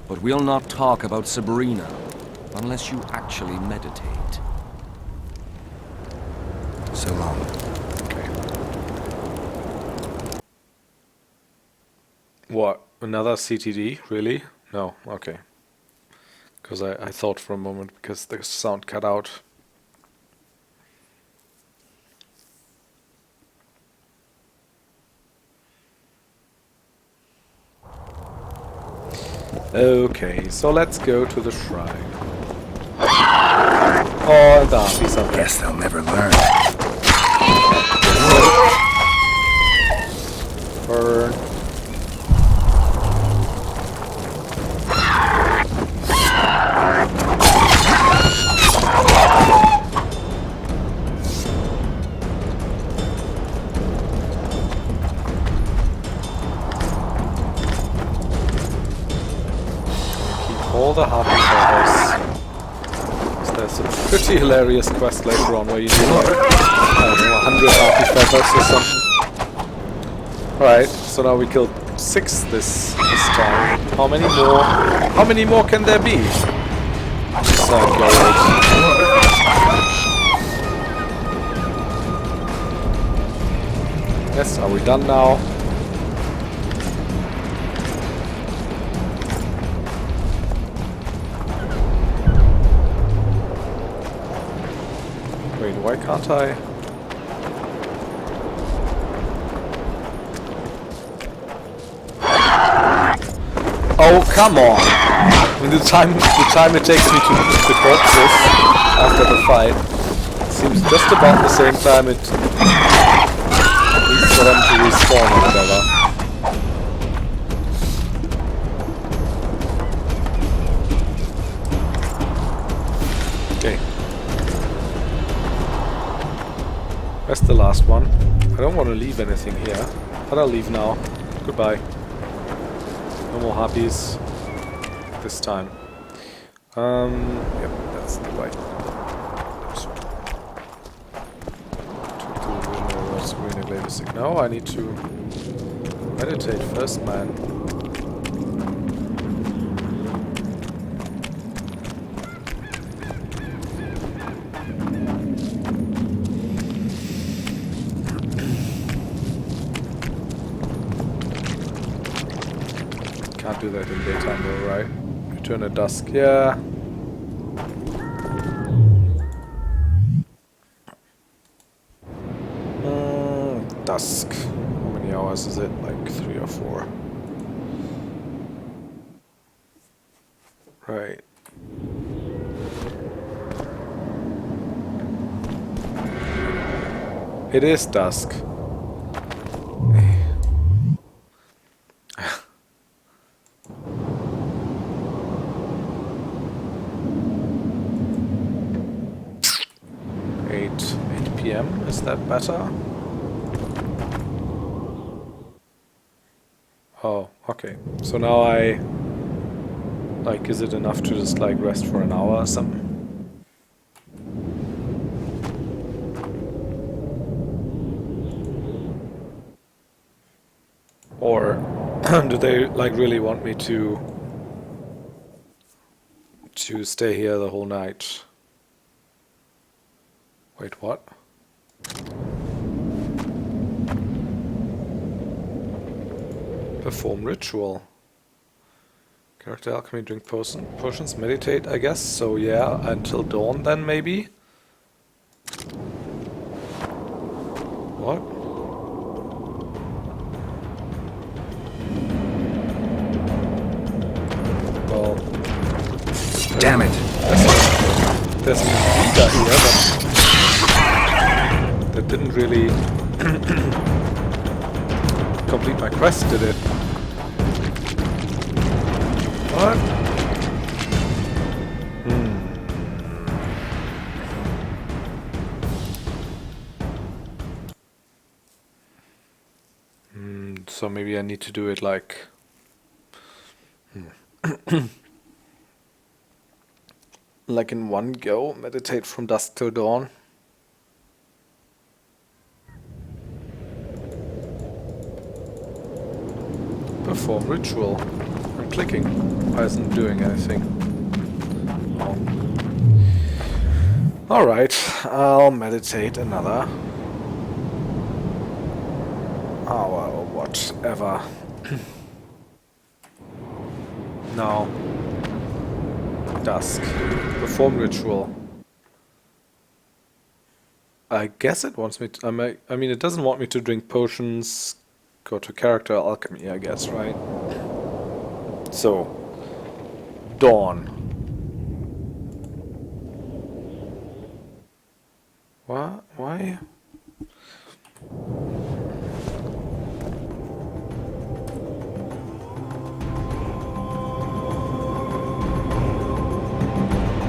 but we'll not talk about Sabrina unless you actually meditate. So long. Okay. What? Another CTD? Really? No. Okay. Because I thought for a moment, because the sound cut out. Okay, so let's go to the shrine. Oh, the harpies up there. Guess they'll never learn. Burn. All the harpy feathers. So there's a pretty hilarious quest later on where you need like, I don't know, 100 harpy feathers or something. Alright, so now we killed 6 this time. How many more? How many more can there be? Yes, are we done now? Wait, why can't I? Oh, come on! I mean, the time it takes me to the corpses after the fight seems just about the same time it needs for them to respawn or whatever. Okay. That's the last one. I don't want to leave anything here, but I'll leave now. Goodbye. No more harpies this time. Yep, that's the right one. No, I need to meditate first, man. Can't do that in daytime though, right? Turn at dusk, yeah. Dusk. How many hours is it? Like 3 or 4. Right. It is dusk. Eight PM, is that better? Oh, okay. So now like, is it enough to just like rest for an hour or something? Or do they like really want me to stay here the whole night? Wait, what? Perform ritual. Character alchemy, drink potions, meditate, I guess. So yeah, until dawn then maybe? What? Well... Damn it! There's a leader here, but... that didn't really... complete my quest, did it? What? So maybe I need to do it like... like in one go, meditate from dusk till dawn. Perform ritual. I'm clicking. Why isn't it doing anything? Oh. Alright, I'll meditate another hour or whatever. Now. Dusk. Perform ritual. I guess it wants me to... I mean, it doesn't want me to drink potions... Go to character alchemy, I guess, right? So, dawn. What? Why?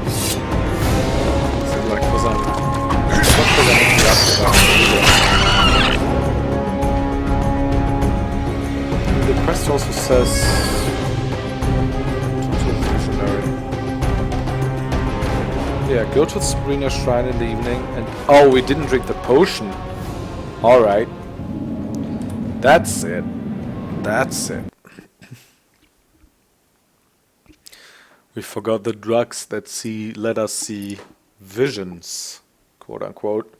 Is it like was the quest also says yeah, go to the Sabrina shrine in the evening and oh, we didn't drink the potion. Alright. That's it. That's it. We forgot the drugs that let us see visions, quote unquote.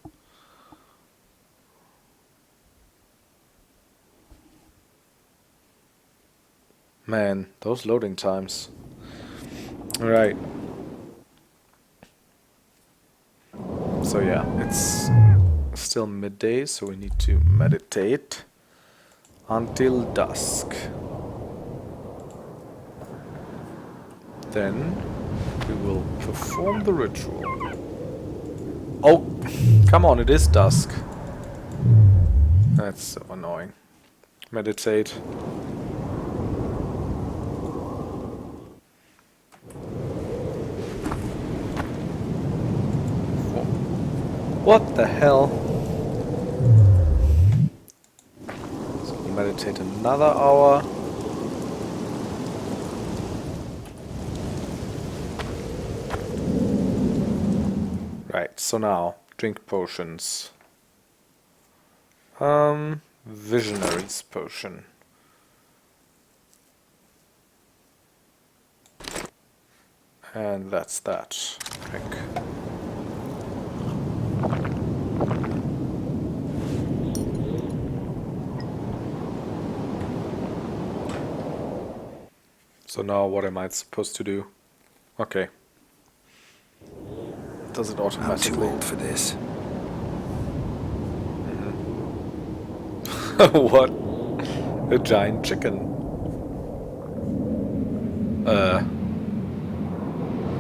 Man, those loading times. Alright. So yeah, it's still midday, so we need to meditate until dusk. Then we will perform the ritual. Oh, come on, it is dusk. That's so annoying. Meditate. What the hell? So we'll meditate another hour. Right, so now, drink potions. Visionaries potion. And that's that. Drink. So now what am I supposed to do? Okay. Does it I'm automatically? too old for this. What? A giant chicken.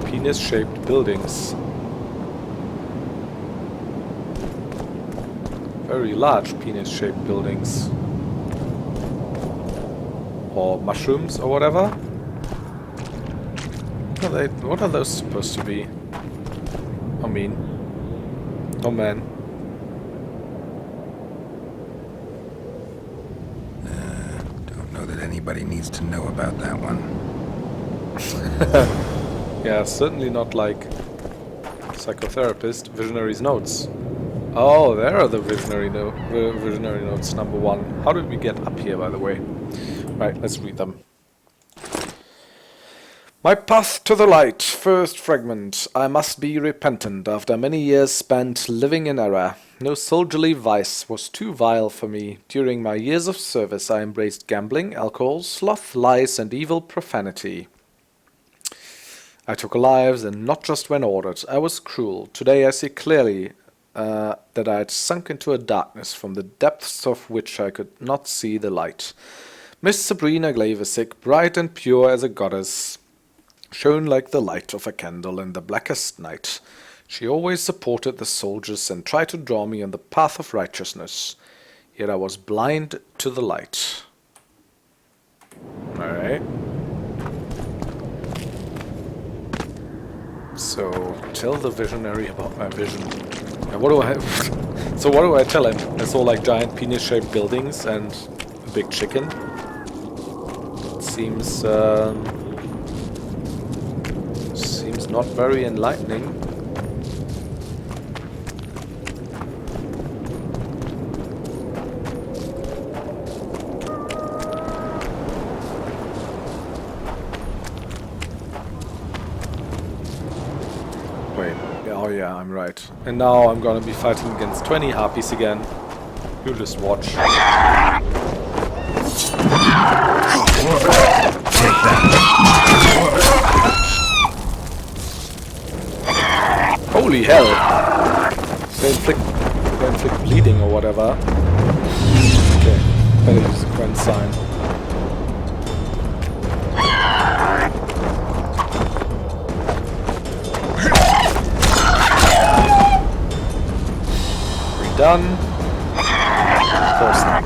Penis-shaped buildings. Very large penis-shaped buildings. Or mushrooms or whatever. What are those supposed to be? I mean... Oh man. Don't know that anybody needs to know about that one. Yeah, certainly not like psychotherapist. Visionary's notes. Oh, there are the visionary notes, number 1. How did we get up here, by the way? Right, let's read them. My path to the light. First fragment. I must be repentant after many years spent living in error. No soldierly vice was too vile for me. During my years of service I embraced gambling, alcohol, sloth, lies, and evil profanity. I took lives, and not just when ordered. I was cruel. Today I see clearly that I had sunk into a darkness from the depths of which I could not see the light. Miss Sabrina Glavesick, bright and pure as a goddess, shone like the light of a candle in the blackest night. She always supported the soldiers and tried to draw me on the path of righteousness. Yet I was blind to the light. Alright. So, tell the visionary about my vision. And what do I... So what do I tell him? I saw like giant penis-shaped buildings and a big chicken. It seems... seems not very enlightening. Oh yeah, I'm right. And now I'm gonna be fighting against 20 harpies again. You just watch. Take that. Holy hell! They inflict bleeding or whatever. Okay, better use the Quen sign. Done. Of course not.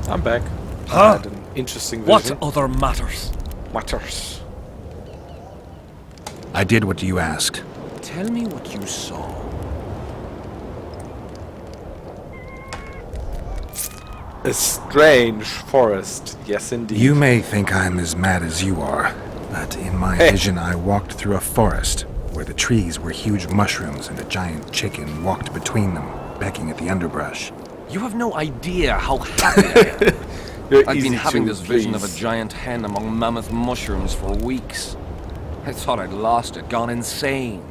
I'm back. Huh? I had an interesting vision. What other matters? Matters. I did what you asked. Tell me what you saw. A strange forest. Yes, indeed. You may think I'm as mad as you are, but in my vision I walked through a forest where the trees were huge mushrooms and a giant chicken walked between them, pecking at the underbrush. You have no idea how happy I am. I've been having this vision of a giant hen among mammoth mushrooms for weeks. I thought I'd lost it, gone insane.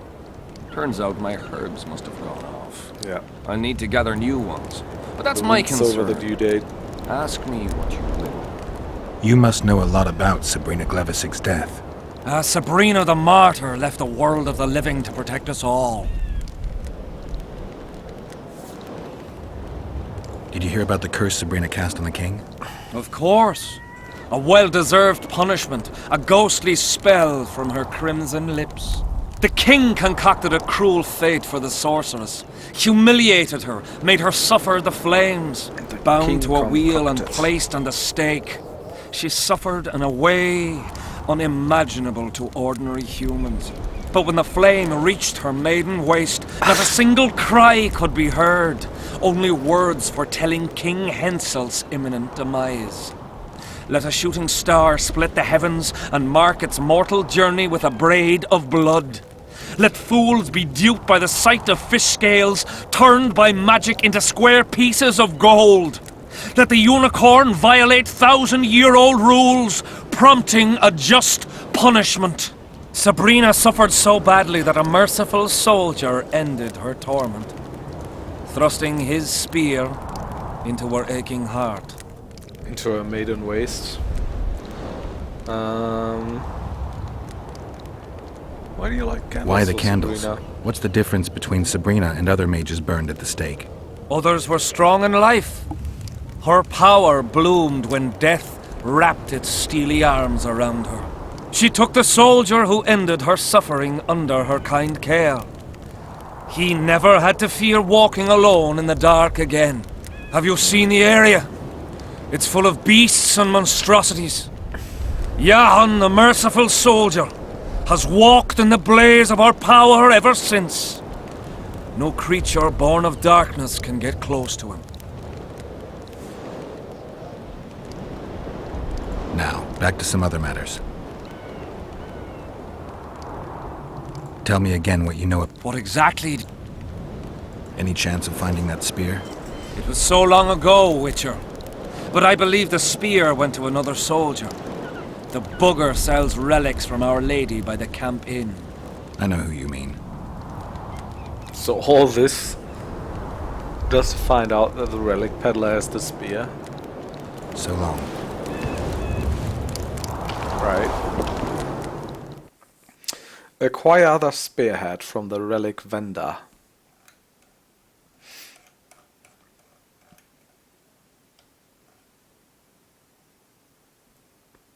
Turns out my herbs must have gone off. Yeah. I need to gather new ones. But that's The my week's concern. over the due date. Ask me what you will. You must know a lot about Sabrina Glavesick's death. Sabrina the Martyr left the world of the living to protect us all. Did you hear about the curse Sabrina cast on the king? Of course. A well-deserved punishment. A ghostly spell from her crimson lips. The king concocted a cruel fate for the sorceress. Humiliated her. Made her suffer the flames. Bound to a wheel and placed on the stake. She suffered in a way unimaginable to ordinary humans. But when the flame reached her maiden waist, not a single cry could be heard, only words foretelling King Hensel's imminent demise. Let a shooting star split the heavens and mark its mortal journey with a braid of blood. Let fools be duped by the sight of fish scales, turned by magic into square pieces of gold. Let the unicorn violate 1,000-year-old rules, prompting a just punishment. Sabrina suffered so badly that a merciful soldier ended her torment, thrusting his spear into her aching heart. Into her maiden waist. Why do you like candles? Why the so candles? Sabrina? What's the difference between Sabrina and other mages burned at the stake? Others were strong in life. Her power bloomed when death wrapped its steely arms around her. She took the soldier who ended her suffering under her kind care. He never had to fear walking alone in the dark again. Have you seen the area? It's full of beasts and monstrosities. Jahan, the merciful soldier, has walked in the blaze of our power ever since. No creature born of darkness can get close to him. Now, back to some other matters. Tell me again what you know of. What exactly? Any chance of finding that spear? It was so long ago, Witcher. But I believe the spear went to another soldier. The bugger sells relics from Our Lady by the Camp Inn. I know who you mean. So all this just to find out that the relic peddler has the spear. So long. Right. Acquire the spearhead from the relic vendor.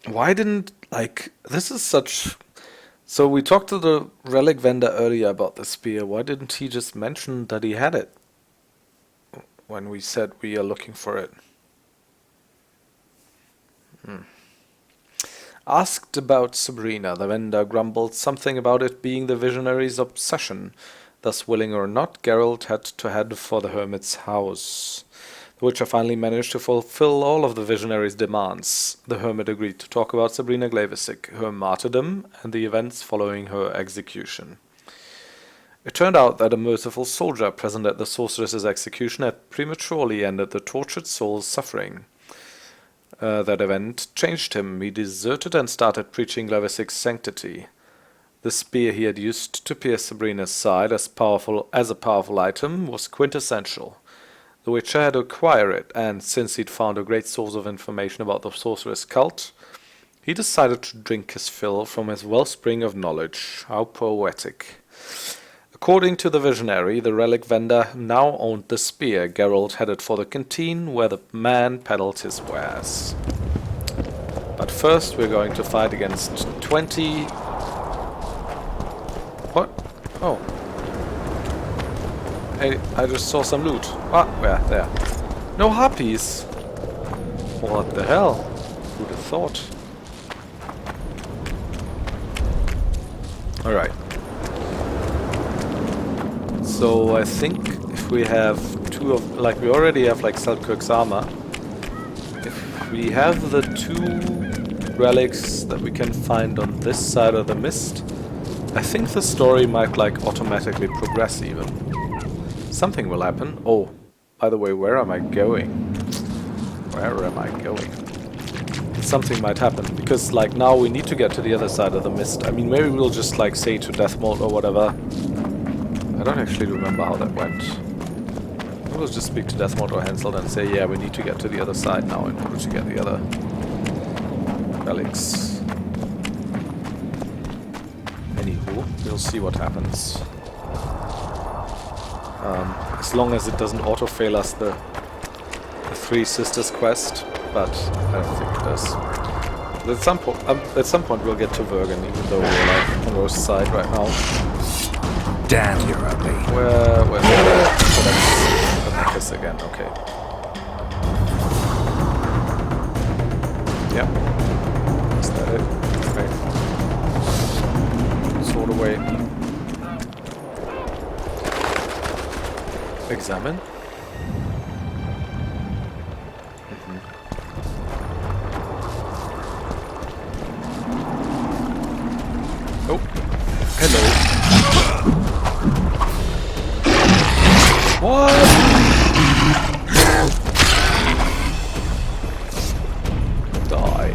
Why didn't, like, this is such... So we talked to the relic vendor earlier about the spear. Why didn't he just mention that he had it when we said we are looking for it? Asked about Sabrina, the vendor grumbled something about it being the visionary's obsession. Thus, willing or not, Geralt had to head for the hermit's house. The Witcher finally managed to fulfill all of the visionary's demands. The hermit agreed to talk about Sabrina Glavesic, her martyrdom, and the events following her execution. It turned out that a merciful soldier present at the sorceress's execution had prematurely ended the tortured soul's suffering. That event changed him. He deserted and started preaching Glavesic's sanctity. The spear he had used to pierce Sabrina's side as a powerful item was quintessential. The Witcher had to acquire it, and since he'd found a great source of information about the sorceress cult, he decided to drink his fill from his wellspring of knowledge. How poetic. According to the visionary, the relic vendor now owned the spear. Geralt headed for the canteen where the man peddled his wares. But first we're going to fight against 20... What? Oh. Hey, I just saw some loot. Ah, where? There. No harpies! What the hell? Who'd have thought? Alright. So I think if we have two of, like we already have like Selkirk's armor, if we have the two relics that we can find on this side of the mist, I think the story might like automatically progress even. Something will happen. Oh, by the way, where am I going? Where am I going? Something might happen, because like now we need to get to the other side of the mist. I mean, maybe we'll just like say to Deathmold or whatever. I don't actually remember how that went. We'll just speak to Deathmold or Hansel and say, yeah, we need to get to the other side now in order to get the other relics. Anywho, we'll see what happens. As long as it doesn't auto-fail us the Three Sisters quest, but I don't think it does. At some point we'll get to Vergen, even though we're like on Roche's side right now. Damn, you're ugly. Where's the necklace again? Okay. Yep. Is that it? Okay. Sword away. Examine. Oh, hello. What? Die.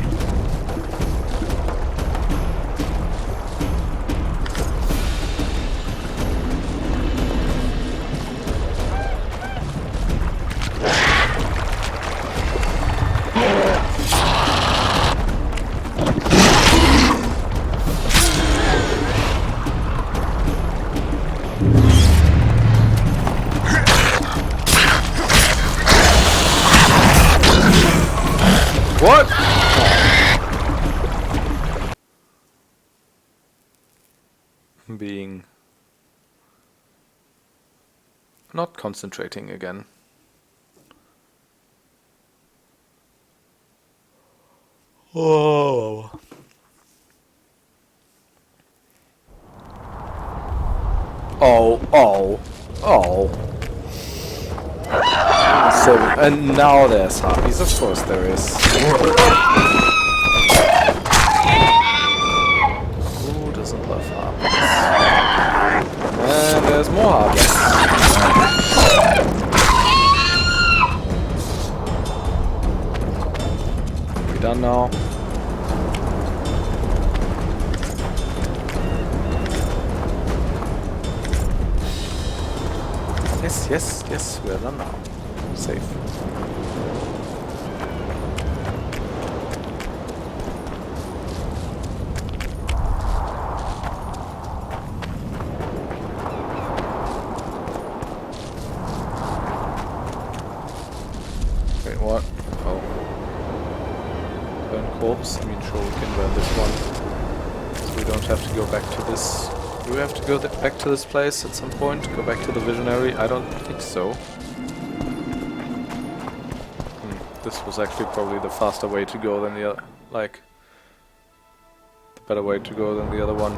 What? I'm being not concentrating again. Oh. Oh. So, and now there's harpies, of course there is. Who doesn't love harpies? And there's more harpies. We done now? Yes, we're done now. Safe. Wait, what? Oh. Burn corpse? I mean, sure, we can burn this one. So we don't have to go back to this. Do we have to go back to this place at some point? Go back to the visionary? I don't think so. This was actually probably the faster way to go than the other, like, the better way to go than the other one.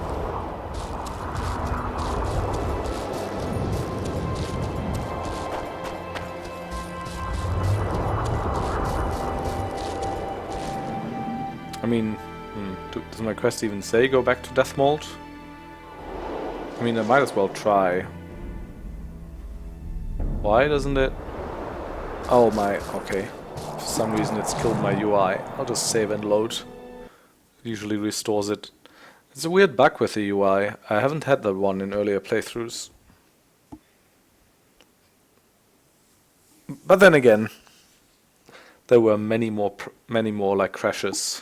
I mean, does my quest even say go back to Deathmold? I mean, I might as well try. Why doesn't it? Oh my, okay. For some reason it's killed my UI. I'll just save and load. It usually restores it. It's a weird bug with the UI. I haven't had that one in earlier playthroughs. But then again, there were many more like crashes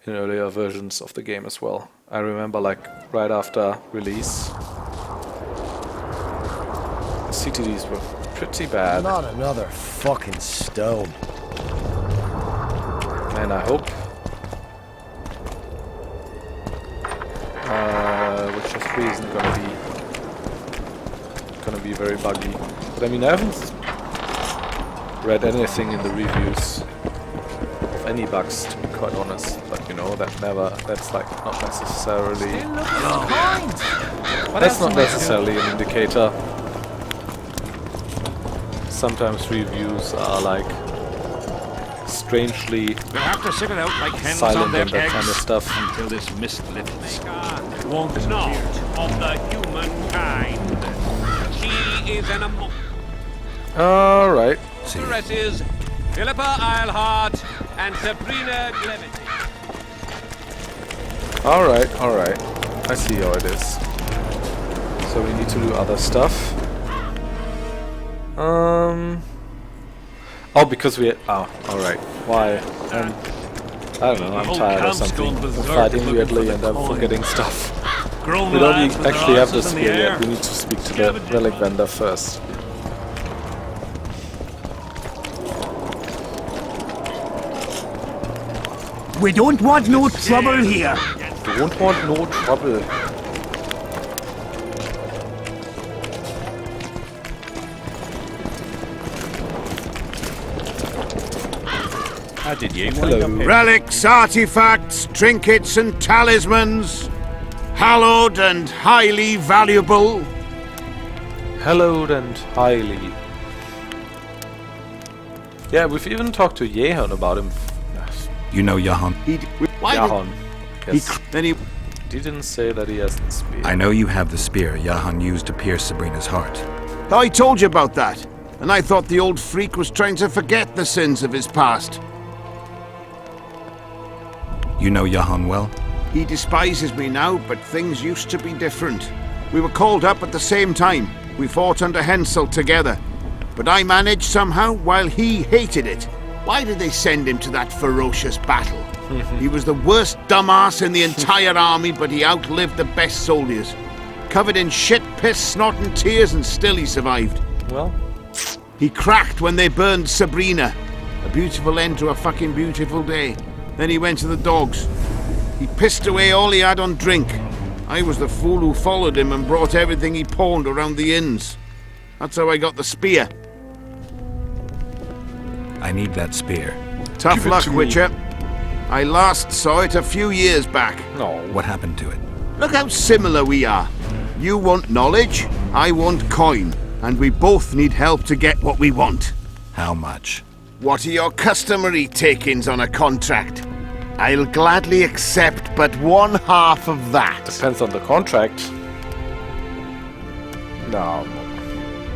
in earlier versions of the game as well. I remember like right after release, CTDs were pretty bad. Not another fucking stone. And I hope Witcher 3 isn't gonna be very buggy. But I mean, I haven't read anything in the reviews of any bugs, to be quite honest. But you know, that's like not necessarily. That's not necessarily an indicator. Sometimes reviews are like strangely We'll have to sit it out like hens on silent their and that eggs kind of stuff. until this mist lifts. It won't Not disappear. of the humankind. She is an Alright. amoresses Philippa Eilhart and Sabrina Glevity. Alright. I see how it is. So we need to do other stuff. Oh, because we... Oh, alright. Why? I don't know, I'm tired or something. I'm fighting weirdly and I'm forgetting stuff. We don't actually have this spear yet. We need to speak to the relic vendor first. We don't want no trouble here. Don't want no trouble. How did you Hello. wind up Relics, artifacts, trinkets and talismans. Hallowed and highly valuable. hallowed and highly. Yeah, we've even talked to Jehan about him. You know Jahan. Jahan. Yes. He didn't say that he has the spear. I know you have the spear Jahan used to pierce Sabrina's heart. I told you about that, and I thought the old freak was trying to forget the sins of his past. You know Jahan well? He despises me now, but things used to be different. We were called up at the same time. We fought under Hensel together. But I managed somehow, while he hated it. Why did they send him to that ferocious battle? He was the worst dumbass in the entire army, but he outlived the best soldiers. Covered in shit, piss, snot and tears, and still he survived. Well? He cracked when they burned Sabrina. A beautiful end to a fucking beautiful day. Then he went to the dogs. He pissed away all he had on drink. I was the fool who followed him and brought everything he pawned around the inns. That's how I got the spear. I need that spear. Tough luck, Witcher. I last saw it a few years back. No. What happened to it? Look how similar we are. You want knowledge, I want coin. And we both need help to get what we want. How much? What are your customary takings on a contract? I'll gladly accept but 1/2 of that. Depends on the contract. No.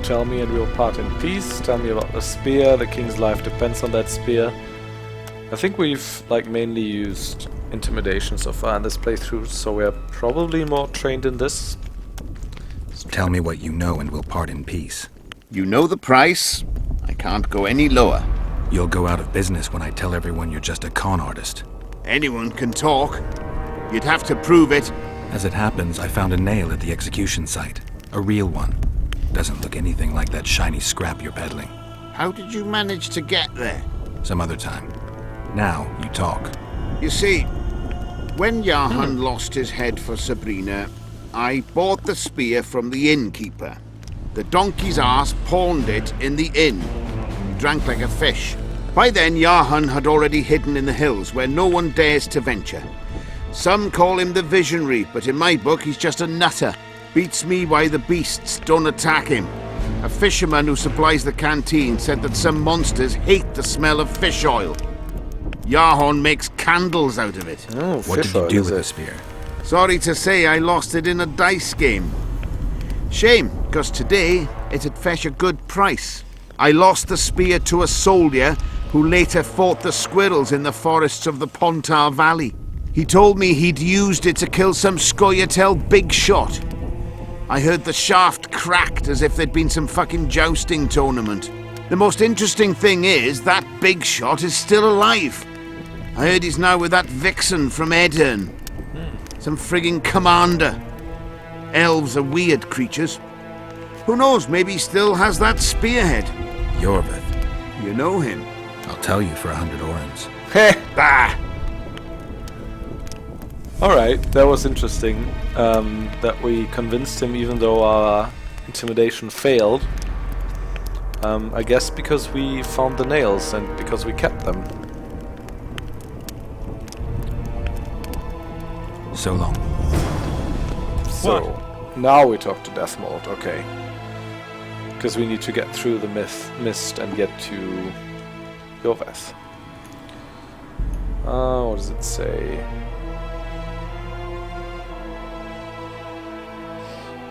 Tell me and we'll part in peace. Tell me about the spear. The king's life depends on that spear. I think we've mainly used intimidation so far in this playthrough, so we're probably more trained in this. Tell me what you know and we'll part in peace. You know the price. I can't go any lower. You'll go out of business when I tell everyone you're just a con artist. Anyone can talk. You'd have to prove it. As it happens, I found a nail at the execution site. A real one. Doesn't look anything like that shiny scrap you're peddling. How did you manage to get there? Some other time. Now, you talk. You see, when Jahan lost his head for Sabrina, I bought the spear from the innkeeper. The donkey's ass pawned it in the inn. He drank like a fish. By then, Jahan had already hidden in the hills, where no one dares to venture. Some call him the Visionary, but in my book, he's just a nutter. Beats me why the beasts don't attack him. A fisherman who supplies the canteen said that some monsters hate the smell of fish oil. Jahan makes candles out of it. Oh, what did you do with the spear? Sorry to say, I lost it in a dice game. Shame, because today it'd fetch a good price. I lost the spear to a soldier who later fought the squirrels in the forests of the Pontar Valley. He told me he'd used it to kill some Scoia'tael big shot. I heard the shaft cracked as if there'd been some fucking jousting tournament. The most interesting thing is that big shot is still alive. I heard he's now with that vixen from Odrin. Some frigging commander. Elves are weird creatures. Who knows, maybe he still has that spearhead. Yorvith. You know him. I'll tell you for 100 orens. Heh! Bah! Alright, that was interesting. That we convinced him even though our intimidation failed. I guess because we found the nails and because we kept them. So long. So, now we talk to Deathmold, okay. Because we need to get through the mist and get to Yorvith. What does it say?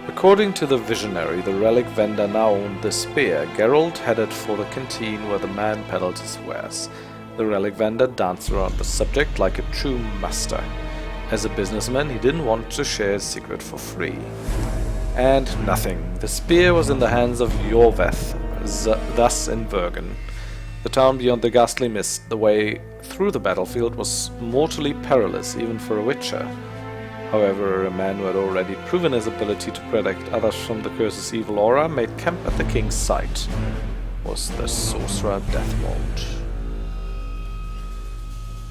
According to the Visionary, the relic vendor now owned the spear. Geralt headed for the canteen where the man peddled his wares. The relic vendor danced around the subject like a true master. As a businessman, he didn't want to share his secret for free. And nothing. The spear was in the hands of Yorvith, thus in Bergen. The town beyond the ghastly mist, the way through the battlefield was mortally perilous even for a witcher. However, a man who had already proven his ability to protect others from the curse's evil aura made camp at the king's site. Was the sorcerer Deathmold.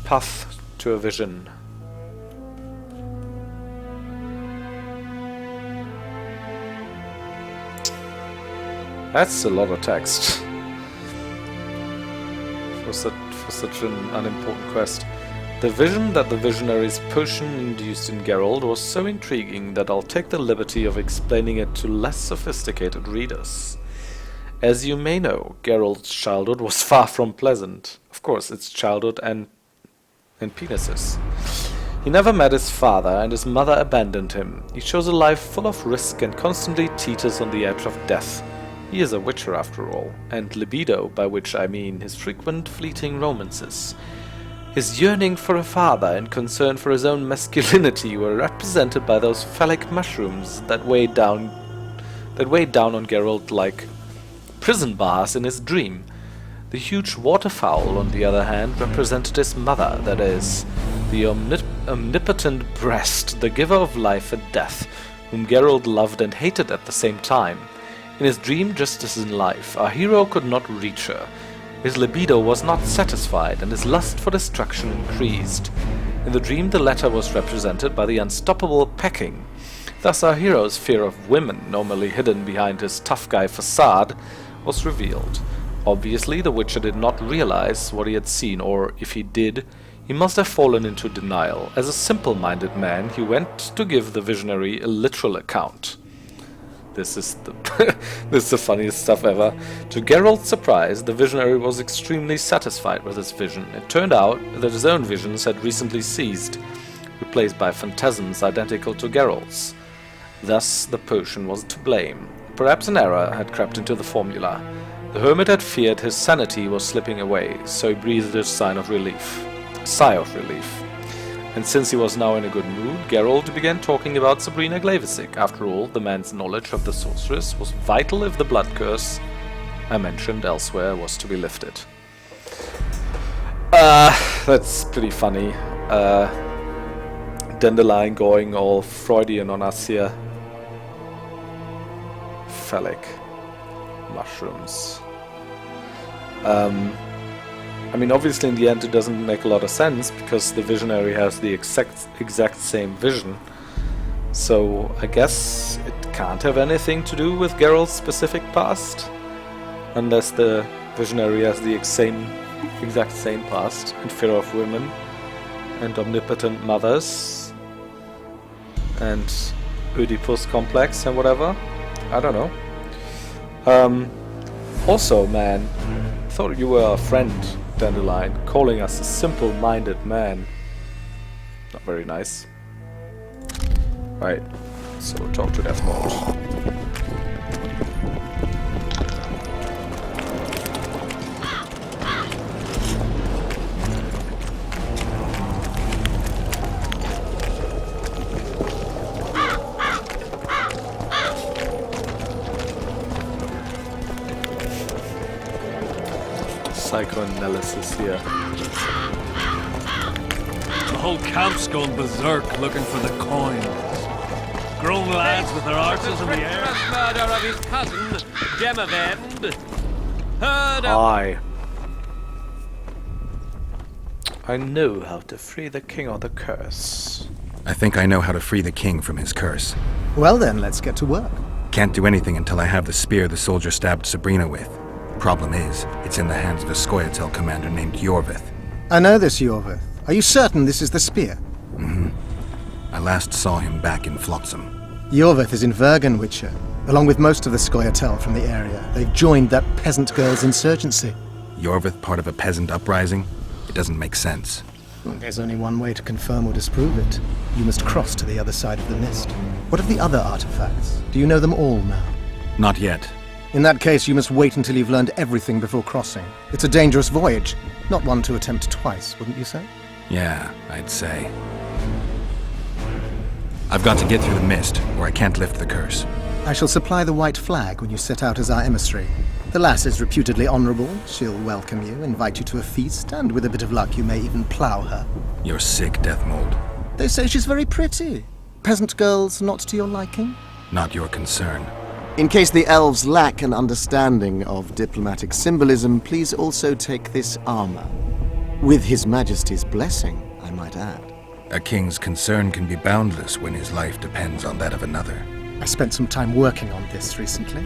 Path to a vision. That's a lot of text for such an unimportant quest. The vision that the Visionary's potion induced in Geralt was so intriguing that I'll take the liberty of explaining it to less sophisticated readers. As you may know, Geralt's childhood was far from pleasant. Of course, it's childhood and penises. He never met his father, and his mother abandoned him. He chose a life full of risk and constantly teeters on the edge of death. He is a witcher after all, and libido, by which I mean his frequent fleeting romances. His yearning for a father and concern for his own masculinity were represented by those phallic mushrooms that weighed down on Geralt like prison bars in his dream. The huge waterfowl, on the other hand, represented his mother, that is, the omnipotent breast, the giver of life and death, whom Geralt loved and hated at the same time. In his dream, just as in life, our hero could not reach her. His libido was not satisfied, and his lust for destruction increased. In the dream, the latter was represented by the unstoppable pecking. Thus our hero's fear of women, normally hidden behind his tough guy facade, was revealed. Obviously, the Witcher did not realize what he had seen, or if he did, he must have fallen into denial. As a simple-minded man, he went to give the Visionary a literal account. This is the funniest stuff ever. To Geralt's surprise, the Visionary was extremely satisfied with his vision. It turned out that his own visions had recently ceased, replaced by phantasms identical to Geralt's. Thus, the potion was to blame. Perhaps an error had crept into the formula. The hermit had feared his sanity was slipping away, so he breathed a sigh of relief. And since he was now in a good mood, Geralt began talking about Sabrina Glavisic. After all, the man's knowledge of the sorceress was vital if the blood curse I mentioned elsewhere was to be lifted. That's pretty funny. Dandelion going all Freudian on us here. Phallic mushrooms. I mean, obviously in the end it doesn't make a lot of sense, because the Visionary has the exact same vision. So I guess it can't have anything to do with Geralt's specific past, unless the Visionary has the exact same past, and fear of women, and omnipotent mothers, and Oedipus complex and whatever. I don't know. Also, man, I thought you were a friend, Dandelion, calling us a simple-minded man. Not very nice. Right, so talk to Death Mode. Psychoanalysis here. The whole camp's gone berserk looking for the coins. Grown lads with their arses in the air. Murder of his cousin, Demavend. Heard of... I know how to free the king of the curse. I think I know how to free the king from his curse. Well then, let's get to work. Can't do anything until I have the spear the soldier stabbed Sabrina with. Problem is, it's in the hands of a Scoia'tael commander named Iorveth. I know this Iorveth. Are you certain this is the spear? Mm-hmm. I last saw him back in Flotsam. Iorveth is in Vergen, Witcher, along with most of the Scoia'tael from the area. They've joined that peasant girl's insurgency. Iorveth part of a peasant uprising? It doesn't make sense. There's only one way to confirm or disprove it. You must cross to the other side of the mist. What of the other artifacts? Do you know them all now? Not yet. In that case, you must wait until you've learned everything before crossing. It's a dangerous voyage, not one to attempt twice, wouldn't you say? Yeah, I'd say. I've got to get through the mist, or I can't lift the curse. I shall supply the white flag when you set out as our emissary. The lass is reputedly honourable. She'll welcome you, invite you to a feast, and with a bit of luck you may even plough her. You're sick, Death Mold. They say she's very pretty. Peasant girls not to your liking? Not your concern. In case the elves lack an understanding of diplomatic symbolism, please also take this armor. With His Majesty's blessing, I might add. A king's concern can be boundless when his life depends on that of another. I spent some time working on this recently.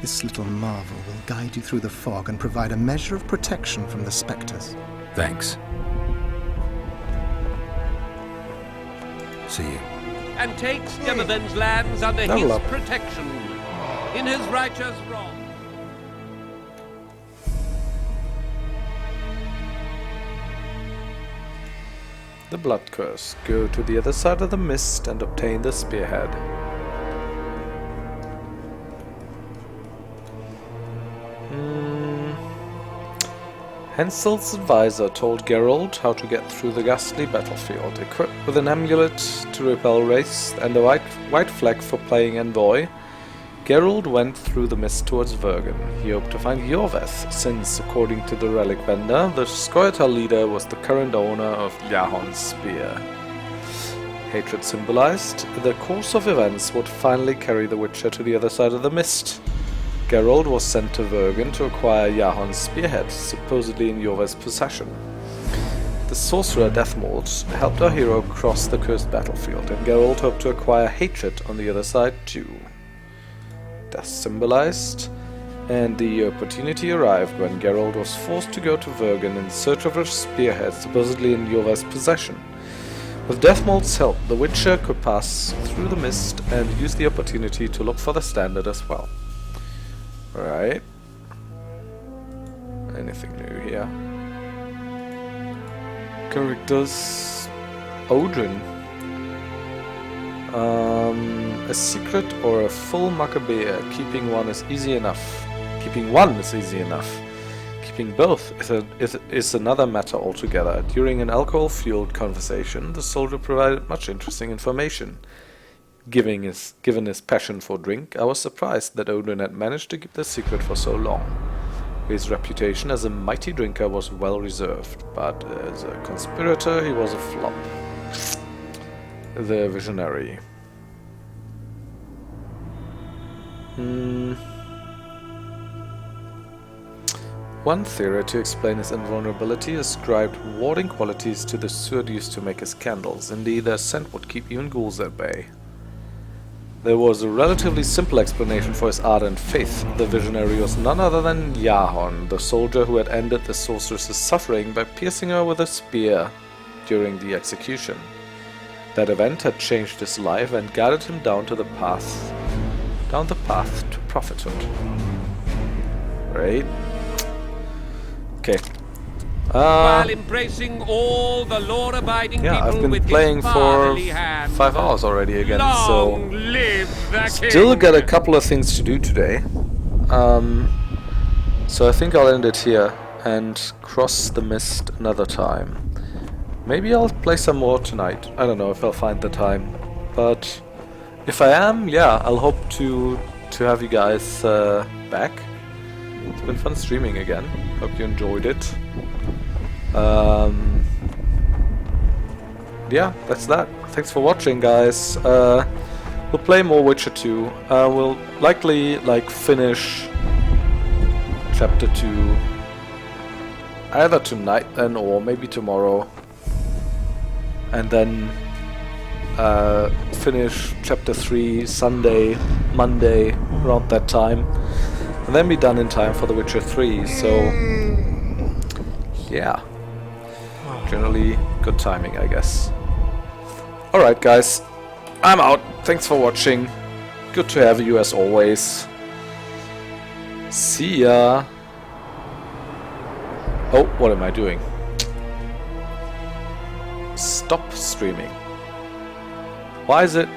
This little marvel will guide you through the fog and provide a measure of protection from the spectres. Thanks. See you. And takes Demerven's lands under Level his up. protection. In his righteous wrath. The Blood Curse. Go to the other side of the mist and obtain the spearhead. Hensel's advisor told Geralt how to get through the ghastly battlefield. Equipped with an amulet to repel wraiths and a white flag for playing envoy, Geralt went through the mist towards Vergen. He hoped to find Yorveth, since, according to the relic vendor, the Scoia'tael leader was the current owner of Yahon's spear. Hatred symbolized, the course of events would finally carry the Witcher to the other side of the mist. Geralt was sent to Vergen to acquire Yahon's spearhead, supposedly in Yorveth's possession. The sorcerer Deathmold helped our hero cross the cursed battlefield, and Geralt hoped to acquire Hatred on the other side too. Death symbolized, and the opportunity arrived when Geralt was forced to go to Vergen in search of a spearhead supposedly in Yorveth's possession. With Deathmold's help, the Witcher could pass through the mist and use the opportunity to look for the standard as well. Right. Anything new here? Characters. Odrin. A secret or a full Maccabea. Keeping one is easy enough. Keeping one is easy enough. Keeping both is another matter altogether. During an alcohol-fueled conversation, the soldier provided much interesting information. Given his passion for drink, I was surprised that Odrin had managed to keep the secret for so long. His reputation as a mighty drinker was well reserved, but as a conspirator he was a flop. The Visionary. One theory to explain his invulnerability ascribed warding qualities to the sword used to make his candles. Indeed, their scent would keep even ghouls at bay. There was a relatively simple explanation for his ardent faith. The visionary was none other than Yahon, the soldier who had ended the sorceress's suffering by piercing her with a spear during the execution. That event had changed his life and guided him down the path to prophethood. Right? Okay. While embracing all the law-abiding Yeah, people I've been with playing his for fatherly hand. 5 hours already again, Long so live the still king. got a couple of things to do today. So I think I'll end it here and cross the mist another time. Maybe I'll play some more tonight. I don't know if I'll find the time, but if I am, yeah, I'll hope to have you guys back. It's been fun streaming again. Hope you enjoyed it. Yeah, that's that. Thanks for watching, guys. We'll play more Witcher 2. We'll likely finish chapter 2 either tonight then or maybe tomorrow, and then finish chapter 3 Sunday, Monday, around that time, and then be done in time for The Witcher 3. So yeah, generally good timing, I guess. Alright guys, I'm out. Thanks for watching. Good to have you as always. See ya. Oh, what am I doing? Stop streaming. Why is it?